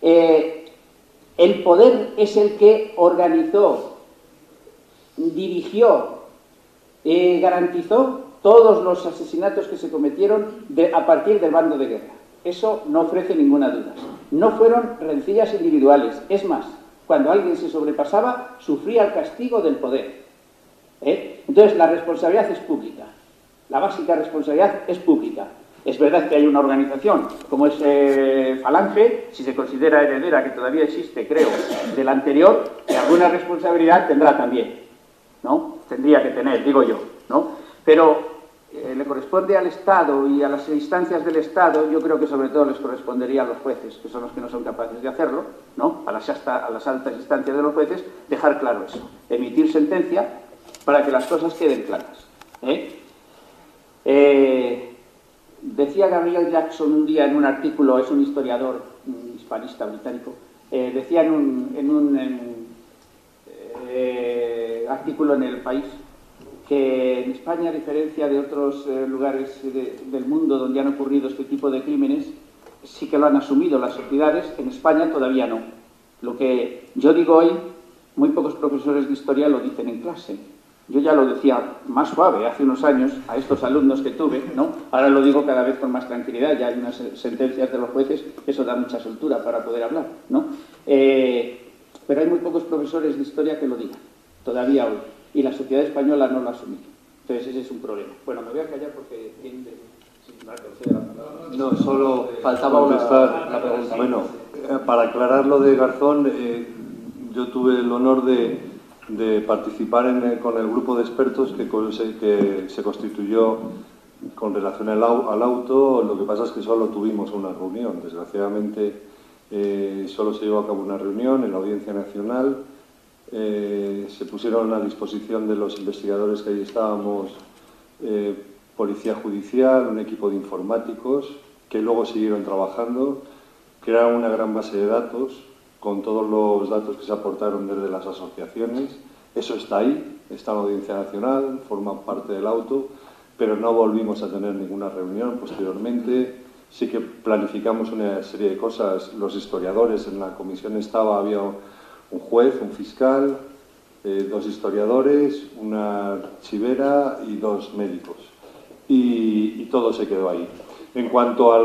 El poder es el que organizó, dirigió, garantizó todos los asesinatos que se cometieron a partir del bando de guerra. Eso no ofrece ninguna duda. No fueron rencillas individuales. Es más, cuando alguien se sobrepasaba, sufría el castigo del poder. Entonces, la responsabilidad es pública. La básica responsabilidad es pública. Es verdad que hay una organización, como es Falange, si se considera heredera, que todavía existe, creo, de la anterior, que alguna responsabilidad tendrá también, ¿no? Tendría que tener, digo yo, ¿no? Pero le corresponde al Estado y a las instancias del Estado, yo creo que sobre todo les correspondería a los jueces, que son los que no son capaces de hacerlo, ¿no? A las altas instancias de los jueces, dejar claro eso, emitir sentencia para que las cosas queden claras. Decía Gabriel Jackson un día en un artículo, es un historiador hispanista británico, decía en un artículo en El País que en España, a diferencia de otros lugares del mundo donde han ocurrido este tipo de crímenes, sí que lo han asumido las sociedades, en España todavía no. Lo que yo digo hoy, muy pocos profesores de historia lo dicen en clase. Yo ya lo decía más suave hace unos años a estos alumnos que tuve, ¿no? Ahora lo digo cada vez con más tranquilidad, ya hay unas sentencias de los jueces, eso da mucha soltura para poder hablar, ¿no? Pero hay muy pocos profesores de historia que lo digan, todavía hoy, y la sociedad española no lo ha asumido. Entonces ese es un problema. Bueno, me voy a callar porque tiene... No, solo faltaba contestar la pregunta. Bueno, para aclarar lo de Garzón, yo tuve el honor de participar con el grupo de expertos que se constituyó con relación al auto. Lo que pasa es que solo tuvimos una reunión. Desgraciadamente solo se llevó a cabo una reunión en la Audiencia Nacional. Se pusieron a disposición de los investigadores que ahí estábamos, Policía Judicial, un equipo de informáticos que luego siguieron trabajando, crearon una gran base de datos con todos los datos que se aportaron desde las asociaciones. Eso está ahí, está en la Audiencia Nacional, forma parte del auto, pero no volvimos a tener ninguna reunión posteriormente. Sí que planificamos una serie de cosas. Los historiadores, en la comisión había un juez, un fiscal, 2 historiadores, una archivera y 2 médicos. Y todo se quedó ahí. En cuanto a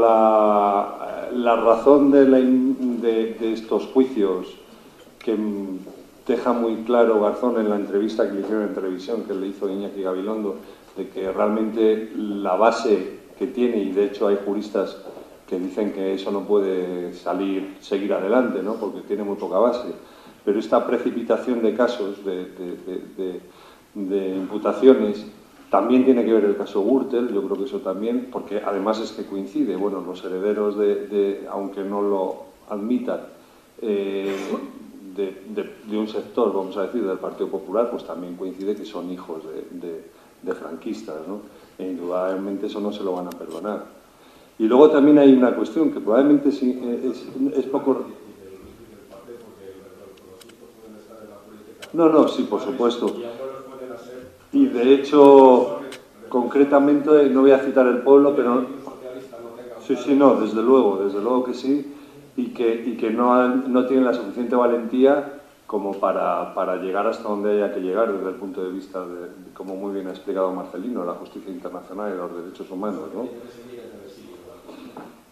la razón de estos juicios, que deja muy claro Garzón en la entrevista que le hicieron en televisión, que le hizo Iñaki Gabilondo, de que realmente la base que tiene, y de hecho hay juristas que dicen que eso no puede seguir adelante, ¿no? Porque tiene muy poca base, pero esta precipitación de casos, de imputaciones, también tiene que ver el caso Gürtel. Yo creo que eso también, porque además es que coincide, bueno, los herederos aunque no lo admitan, de un sector, vamos a decir, del Partido Popular, pues también coincide que son hijos de franquistas, ¿no? E indudablemente eso no se lo van a perdonar. Y luego también hay una cuestión que probablemente es poco... No, sí, por supuesto. Y de hecho, concretamente, no voy a citar el pueblo, pero... Sí, no, desde luego que sí, y que no tienen la suficiente valentía como para llegar hasta donde haya que llegar desde el punto de vista de, como muy bien ha explicado Marcelino, la justicia internacional y los derechos humanos, ¿no?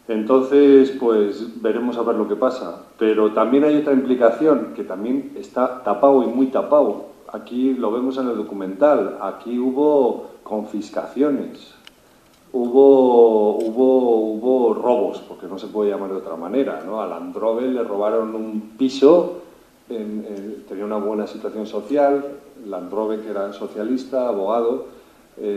Entonces, pues veremos a ver lo que pasa. Pero también hay otra implicación que también está tapado y muy tapado. Aquí lo vemos en el documental. Aquí hubo confiscaciones, hubo robos, porque no se puede llamar de otra manera, ¿no? A Landrove le robaron un piso, tenía una buena situación social. Landrove, que era socialista, abogado,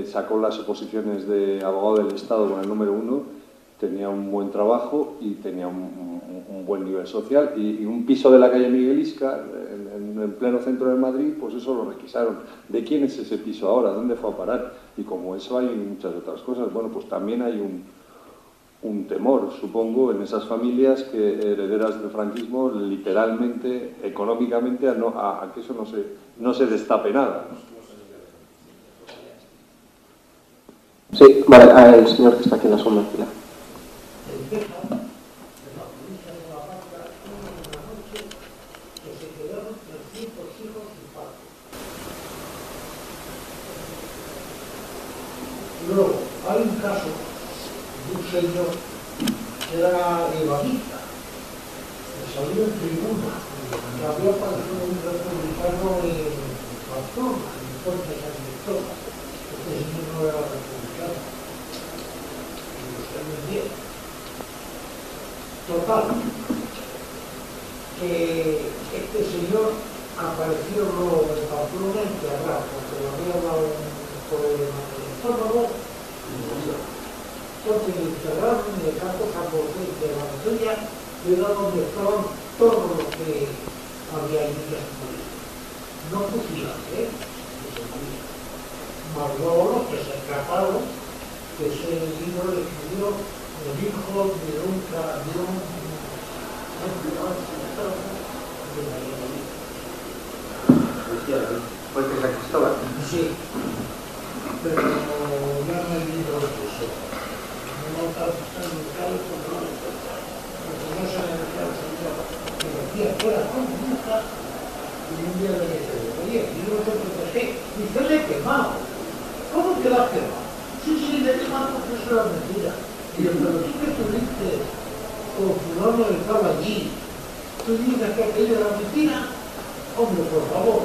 sacó las oposiciones de abogado del Estado con el número 1. Tenía un buen trabajo y tenía un buen nivel social, y un piso de la calle Miguel Isca, en el pleno centro de Madrid, pues eso lo requisaron. ¿De quién es ese piso ahora? ¿Dónde fue a parar? Y como eso hay muchas otras cosas, bueno, pues también hay un temor, supongo, en esas familias herederas del franquismo, literalmente, económicamente, a que eso no se destape nada. Sí, vale, el señor que está aquí en la sombra. Luego, hay un caso de un señor era evanista, salió en Tribuna, que había pasado un republicano en Pamplona, en Puerto San Cristóbal. Este señor no era republicano, y lo está bien. Total, que este señor apareció luego en Pamplona enterrado, porque le había dado un problema del estómago y murió. Entonces le enterraron en el campo San José de la Montaña, que era donde estaban todos los que había ahí en morir. No fusilados, más luego los que se escaparon, que ese libro le escribió el hijo de un carabón de Valladolid. ¿Fue de San Cristóbal? Sí, pero ya no hay libro de eso. No está buscando el carro porque no se le decía al señor que decía fuera comunista y un día le dije, oye, yo no te protegí. Dice, le he quemado. ¿Cómo que la has quemado? Sí, le he quemado porque eso era mentira. Y yo, pero tú que tuviste, o fulano estaba allí, tú dices que aquello era mentira. Hombre, por favor.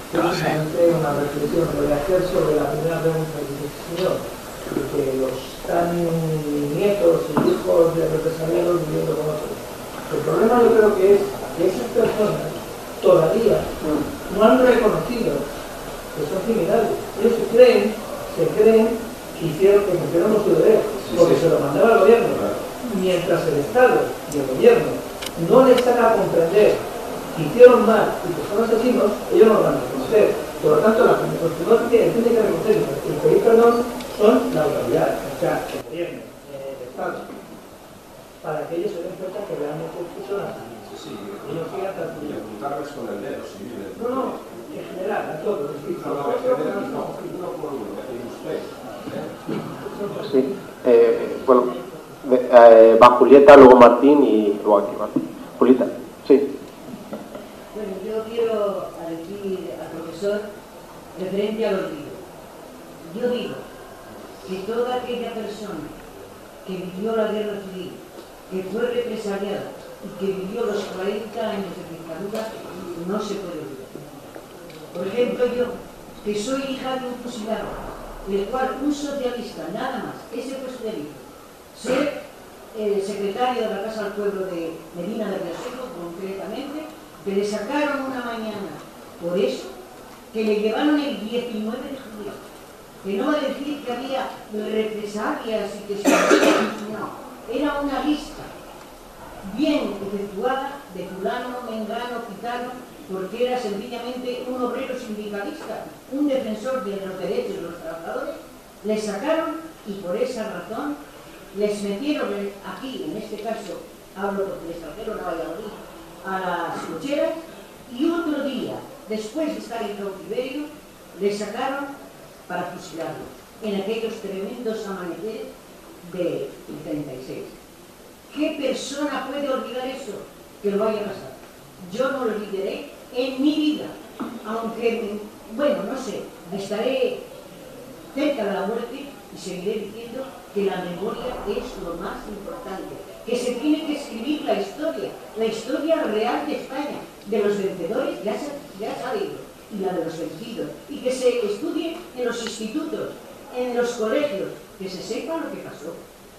Precisamente una reflexión que voy a hacer sobre la primera pregunta que dice el señor, que los tan nietos y hijos de represaliados viviendo con otros. El problema yo creo que es que esas personas todavía no han reconocido que son criminales. Ellos se creen que hicieron que cometieron los deberes, porque se lo mandaba al gobierno. Mientras el Estado y el gobierno no les haga comprender que hicieron mal y que son asesinos, ellos no lo van a reconocer. Por lo tanto, los primeros que tienen que reconocer y pedir perdón son la autoridad, o sea, el gobierno, el Estado, para que ellos se den cuenta que realmente son asesinos. Sí, y no sigan tan y apuntarles con el dedo, sí. No, en general, a todos. No, en general no, uno por uno, usted. Sí, bueno, va Julieta, luego Martín y luego aquí, ¿vale? Julieta, sí. Bueno, yo quiero decir al profesor referente al olvido. Yo digo que toda aquella persona que vivió la guerra civil, que fue represaliada y que vivió los 40 años de dictadura, no se puede olvidar. Por ejemplo, yo, que soy hija de un fusilado, el cual un socialista, nada más, ese fue socialista, ser el secretario de la Casa del Pueblo de Medina del Rioseco, concretamente, que le sacaron una mañana por eso, que le llevaron el 19 de julio, que no va a decir que había represalias y que se... No, era una lista bien efectuada de fulano, mengano, gitano, porque era sencillamente un obrero sindicalista, un defensor de los derechos de los trabajadores. Les sacaron y por esa razón les metieron aquí, en este caso, hablo porque el extranjero no vaya a morir, a las cocheras, y otro día, después de estar en cautiverio, les sacaron para fusilarlos en aquellos tremendos amaneceres del 36. ¿Qué persona puede olvidar eso? Que lo vaya a pasar. Yo no lo olvidaré en mi vida, aunque, bueno, no sé, estaré cerca de la muerte y seguiré diciendo que la memoria es lo más importante, que se tiene que escribir la historia real de España, de los vencedores ya se ha sabido, y la de los vencidos, y que se estudie en los institutos, en los colegios, que se sepa lo que pasó,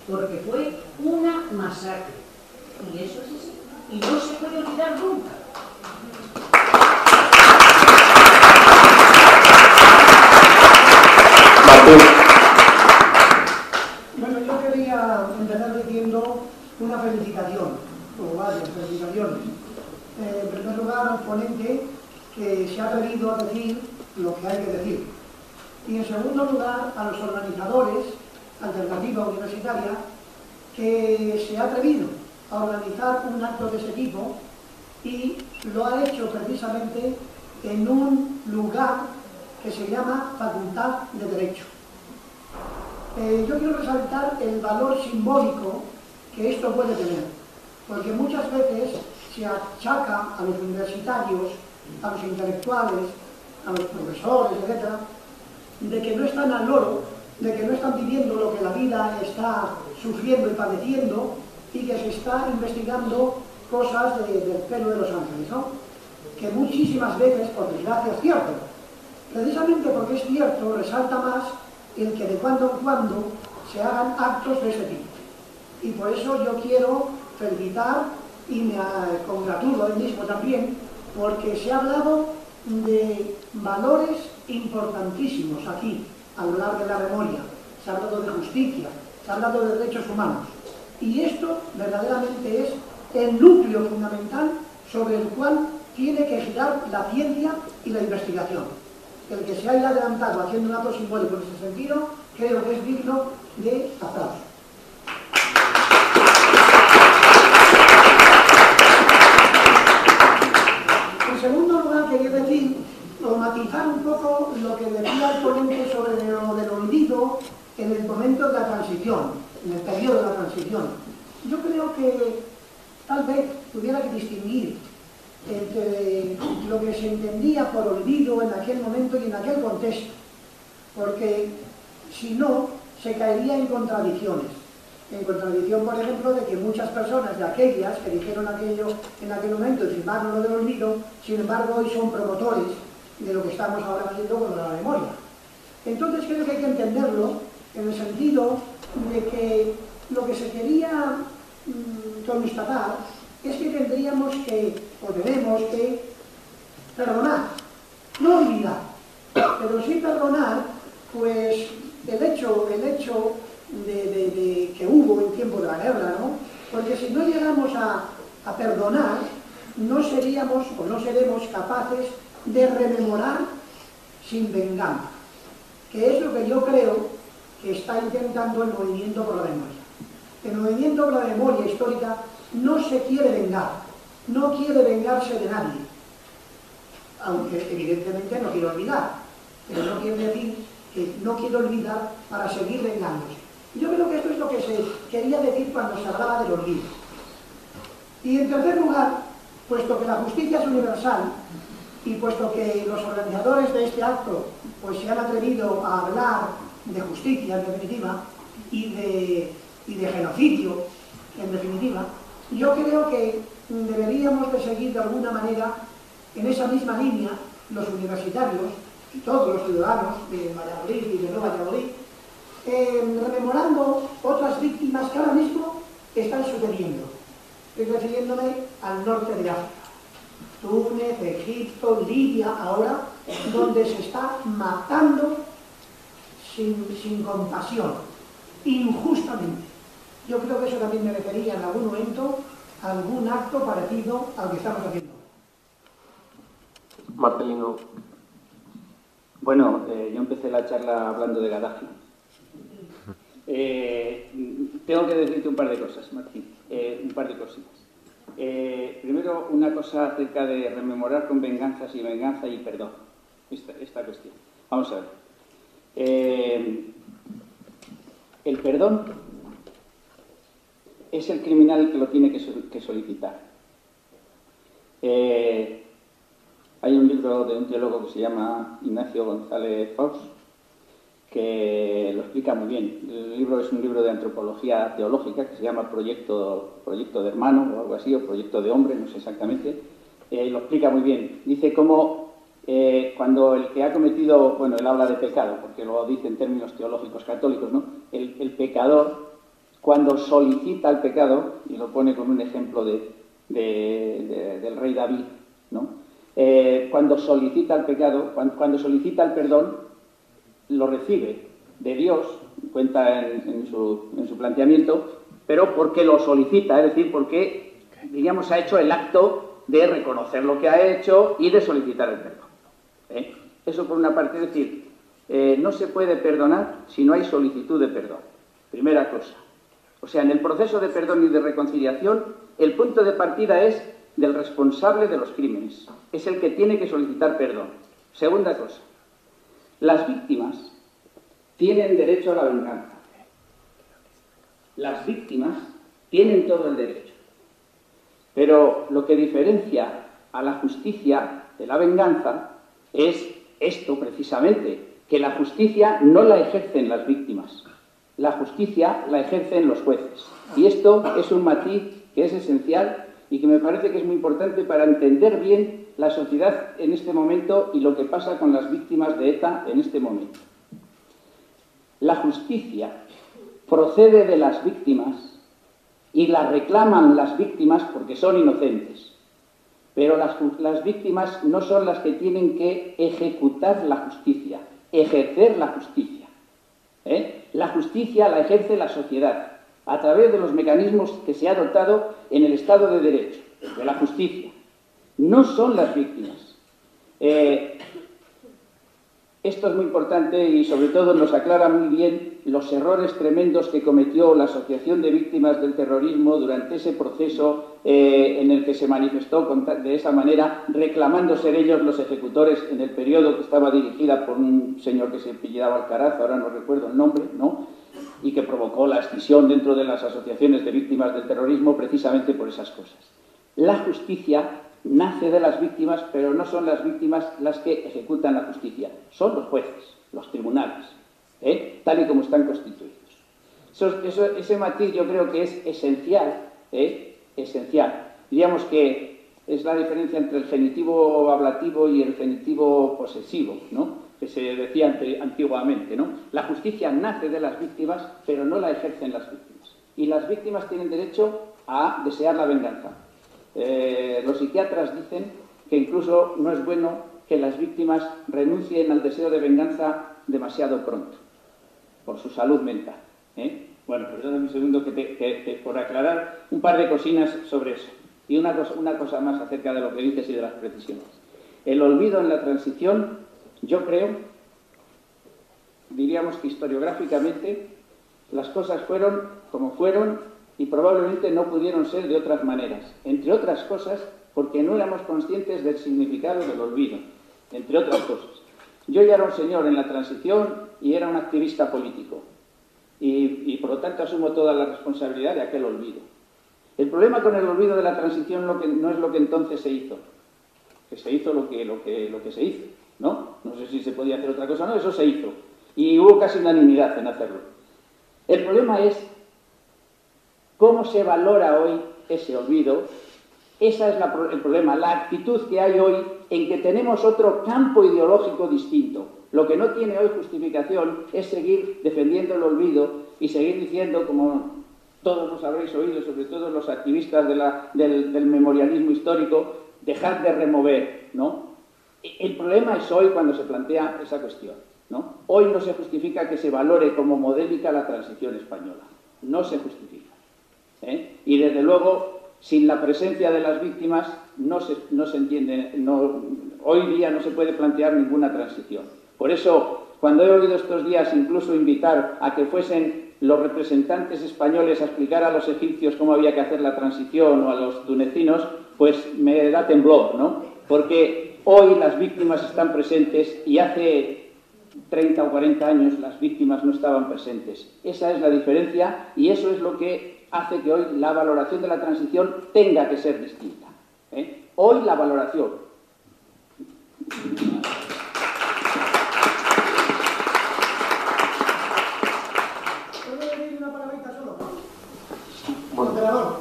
porque fue una masacre, y eso es así, y no se puede olvidar nunca. Bueno, yo quería empezar diciendo una felicitación, o varias felicitaciones. En primer lugar, al ponente que se ha atrevido a decir lo que hay que decir. Y en segundo lugar, a los organizadores, Alternativa Universitaria, que se ha atrevido a organizar un acto de ese tipo y lo ha hecho precisamente en un lugar que se llama Facultad de Derecho. Yo quiero resaltar el valor simbólico que esto puede tener, porque muchas veces se achaca a los universitarios, a los intelectuales, a los profesores, etc., de que no están al loro de que no están viviendo lo que la vida está sufriendo y padeciendo, y que se está investigando cosas del pelo de los ángeles, ¿no? Que muchísimas veces, por desgracia, es cierto. Precisamente porque es cierto, resalta más el que de cuando en cuando se hagan actos de ese tipo. Y por eso yo quiero felicitar y me congratulo a mí mismo también, porque se ha hablado de valores importantísimos aquí, al hablar de la memoria. Se ha hablado de justicia, se ha hablado de derechos humanos. Y esto verdaderamente es el núcleo fundamental sobre el cual tiene que girar la ciencia y la investigación. El que se haya adelantado haciendo un acto simbólico en ese sentido, creo que es digno de aplauso. En segundo lugar, quería decir, o matizar un poco lo que decía el ponente sobre lo del olvido en el momento de la transición, en el periodo de la transición. Yo creo que tal vez tuviera que distinguir entre lo que se entendía por olvido en aquel momento y en aquel contexto, porque si no, se caería en contradicciones. En contradicción, por ejemplo, de que muchas personas de aquellas que dijeron aquello en aquel momento y firmaron lo del olvido, sin embargo, hoy son promotores de lo que estamos ahora viendo con la memoria. Entonces creo que hay que entenderlo en el sentido de que lo que se quería constatar es que tendríamos que, o tenemos que, perdonar, no olvidar, pero sí perdonar, pues el hecho de que hubo en tiempo de la guerra, ¿no? Porque si no llegamos a perdonar, no seríamos o no seremos capaces de rememorar sin venganza, que es lo que yo creo que está intentando el movimiento por la memoria. El movimiento por la memoria histórica no se quiere vengar, no quiere vengarse de nadie, aunque evidentemente no quiere olvidar, pero no quiere decir que no quiere olvidar para seguir vengándose. Yo creo que esto es lo que se quería decir cuando se hablaba del olvido. Y en tercer lugar, puesto que la justicia es universal y puesto que los organizadores de este acto pues se han atrevido a hablar de justicia en definitiva y de genocidio en definitiva, yo creo que deberíamos de seguir de alguna manera en esa misma línea los universitarios y todos los ciudadanos de Valladolid y de no Valladolid, rememorando otras víctimas que ahora mismo están sucediendo. Estoy refiriéndome al norte de África, Túnez, Egipto, Libia, ahora, donde se está matando sin compasión, injustamente. Yo creo que eso también merecería en algún momento algún acto parecido al que estamos haciendo. Marcelino. Bueno, yo empecé la charla hablando de Gaddafi. Tengo que decirte un par de cosas, Martín, un par de cositas. Primero, una cosa acerca de rememorar con venganzas y venganza y perdón. Esta cuestión. Vamos a ver. El perdón es el criminal el que lo tiene que solicitar. Hay un libro de un teólogo que se llama Ignacio González Faust, que lo explica muy bien. El libro es un libro de antropología teológica que se llama Proyecto de Hermano o algo así, o Proyecto de Hombre, no sé exactamente. Lo explica muy bien. Dice cómo cuando el que ha cometido, bueno, él habla de pecado, porque lo dice en términos teológicos católicos, ¿no? El pecador, cuando solicita el pecado, y lo pone con un ejemplo del rey David, ¿no? Cuando solicita el pecado, cuando solicita el perdón, lo recibe de Dios, cuenta en su planteamiento, pero porque lo solicita, es decir, porque, diríamos, ha hecho el acto de reconocer lo que ha hecho y de solicitar el perdón. Eso por una parte, es decir, no se puede perdonar si no hay solicitud de perdón. Primera cosa. O sea, en el proceso de perdón y de reconciliación, el punto de partida es del responsable de los crímenes. Es el que tiene que solicitar perdón. Segunda cosa. Las víctimas tienen derecho a la venganza. Las víctimas tienen todo el derecho. Pero lo que diferencia a la justicia de la venganza es esto precisamente, que la justicia no la ejercen las víctimas, la justicia la ejercen los jueces. Y esto es un matiz que es esencial y que me parece que es muy importante para entender bien la sociedad en este momento y lo que pasa con las víctimas de ETA en este momento. La justicia procede de las víctimas y la reclaman las víctimas porque son inocentes. Pero las víctimas no son las que tienen que ejecutar la justicia, ejercer la justicia. La justicia la ejerce la sociedad a través de los mecanismos que se ha dotado en el Estado de Derecho, de la justicia. No son las víctimas. Esto es muy importante y sobre todo nos aclara muy bien los errores tremendos que cometió la Asociación de Víctimas del Terrorismo durante ese proceso en el que se manifestó de esa manera, reclamando ser ellos los ejecutores en el periodo que estaba dirigida por un señor que se apellidaba Alcaraz, ahora no recuerdo el nombre, ¿no? Y que provocó la escisión dentro de las asociaciones de víctimas del terrorismo precisamente por esas cosas. La justicia nace de las víctimas, pero no son las víctimas las que ejecutan la justicia, son los jueces, los tribunales, tal y como están constituidos. Ese matiz yo creo que es esencial, esencial. Diríamos que es la diferencia entre el genitivo ablativo y el genitivo posesivo, ¿no? Que se decía antiguamente, ¿no? La justicia nace de las víctimas, pero no la ejercen las víctimas. Y las víctimas tienen derecho a desear la venganza. Los psiquiatras dicen que incluso no es bueno que las víctimas renuncien al deseo de venganza demasiado pronto, por su salud mental. Bueno, perdóname un segundo que por aclarar un par de cosinas sobre eso. Y una cosa más acerca de lo que dices y de las precisiones. El olvido en la transición, yo creo, diríamos que historiográficamente las cosas fueron como fueron y probablemente no pudieron ser de otras maneras. Entre otras cosas, porque no éramos conscientes del significado del olvido. Entre otras cosas. Yo ya era un señor en la transición y era un activista político. Y por lo tanto asumo toda la responsabilidad de aquel olvido. El problema con el olvido de la transición no es lo que entonces se hizo. Que se hizo lo que se hizo, ¿no? No sé si se podía hacer otra cosa o no, eso se hizo. Y hubo casi unanimidad en hacerlo. El problema es cómo se valora hoy ese olvido. Ese es el problema, la actitud que hay hoy en que tenemos otro campo ideológico distinto. Lo que no tiene hoy justificación es seguir defendiendo el olvido y seguir diciendo, como todos los habréis oído, sobre todo los activistas del memorialismo histórico, dejar de remover, ¿no? El problema es hoy cuando se plantea esa cuestión, ¿no? Hoy no se justifica que se valore como modélica la transición española. No se justifica. Y desde luego, sin la presencia de las víctimas, no se entiende, hoy día no se puede plantear ninguna transición. Por eso, cuando he oído estos días incluso invitar a que fuesen los representantes españoles a explicar a los egipcios cómo había que hacer la transición o a los tunecinos, pues me da temblor, ¿no? Porque hoy las víctimas están presentes y hace 30 o 40 años las víctimas no estaban presentes. Esa es la diferencia y eso es lo que hace que hoy la valoración de la transición tenga que ser distinta. Hoy la valoración. ¿Puedo decir una palabrita solo? Moderador.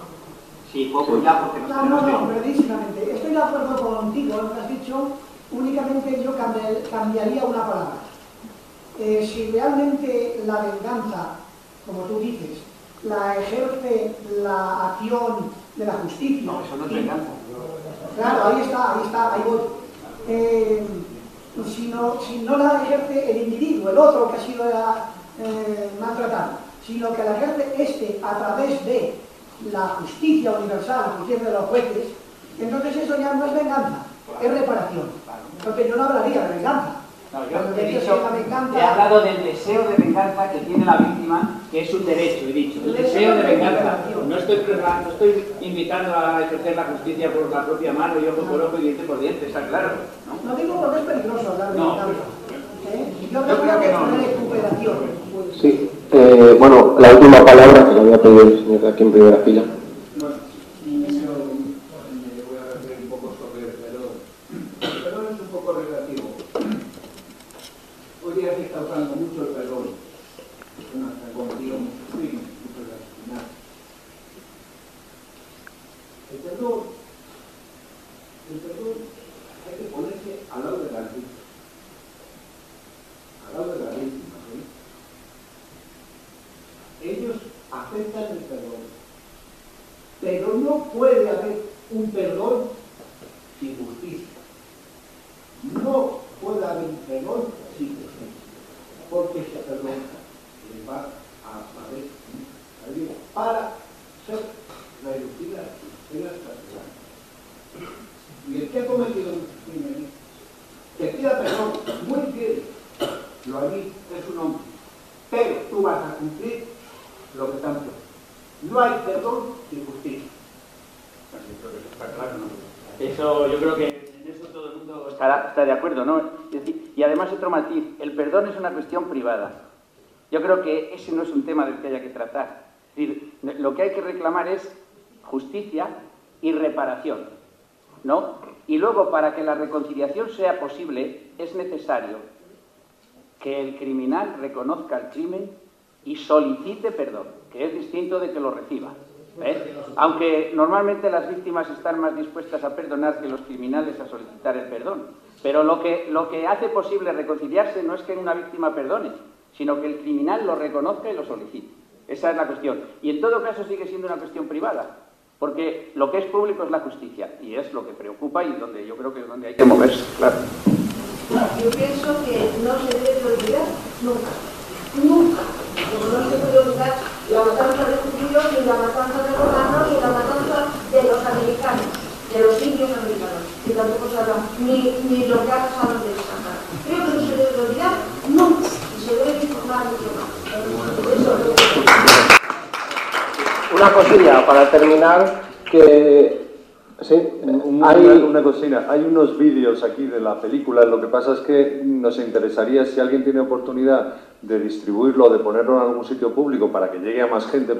Sí, poco ya, porque no, brevísimamente. Estoy de acuerdo contigo en lo que has dicho, únicamente yo cambiaría una palabra. Si realmente la venganza, como tú dices, la ejerce la acción de la justicia. No, eso no es venganza. Claro, ahí voy. Si no la ejerce el individuo, el otro que ha sido maltratado, sino que la ejerce a través de la justicia universal, la justicia de los jueces, entonces eso ya no es venganza, es reparación. Entonces yo no hablaría de venganza. No, he hablado del deseo de venganza que tiene la víctima, que es un derecho, he dicho. El deseo de venganza. No estoy invitando a ejercer la justicia por la propia mano y ojo por ojo y diente por diente, está claro. No digo porque es peligroso hablar de venganza. Yo creo que no. Es recuperación. Sí. Bueno, la última palabra que le voy a pedir al señor de aquí en primera fila. Podría decir está usando mucho el perdón. Es una condición muy relacionada. El perdón hay que ponerse al lado de las víctimas. Al lado de las víctimas, ¿eh? Ellos aceptan el perdón. Pero no puede haber un perdón sin justicia. No puede haber un perdón sin justicia. Porque ese perdón le va a haber para ser reducida en las castigadas. Y el que ha cometido un crimen, que pida perdón, muy bien, lo allí es un hombre. Pero tú vas a cumplir lo que te han puesto. No hay perdón sin justicia. Está claro, ¿no? Eso, yo creo que en eso todo el mundo está de acuerdo, ¿no? Es decir, y además otro matiz, el perdón es una cuestión privada. Yo creo que ese no es un tema del que haya que tratar. Es decir, lo que hay que reclamar es justicia y reparación, ¿no? Y luego, para que la reconciliación sea posible, es necesario que el criminal reconozca el crimen y solicite perdón, que es distinto de que lo reciba. Aunque normalmente las víctimas están más dispuestas a perdonar que los criminales a solicitar el perdón. Pero lo que hace posible reconciliarse no es que una víctima perdone, sino que el criminal lo reconozca y lo solicite. Esa es la cuestión. Y en todo caso sigue siendo una cuestión privada, porque lo que es público es la justicia, y es lo que preocupa y donde yo creo que es donde hay que moverse, claro. Yo pienso que no se debe olvidar nunca. Nunca. Como no se puede olvidar la matanza de judíos, ni la matanza de romanos, ni la matanza de los americanos, de los indios americanos, que tampoco se habla, ni lo que ha pasado en el Sahara. Creo que no se debe olvidar nunca, y se debe informar mucho más. Una cosilla para terminar, que sí, una cocina. Hay unos vídeos aquí de la película, lo que pasa es que nos interesaría, si alguien tiene oportunidad de distribuirlo o de ponerlo en algún sitio público para que llegue a más gente.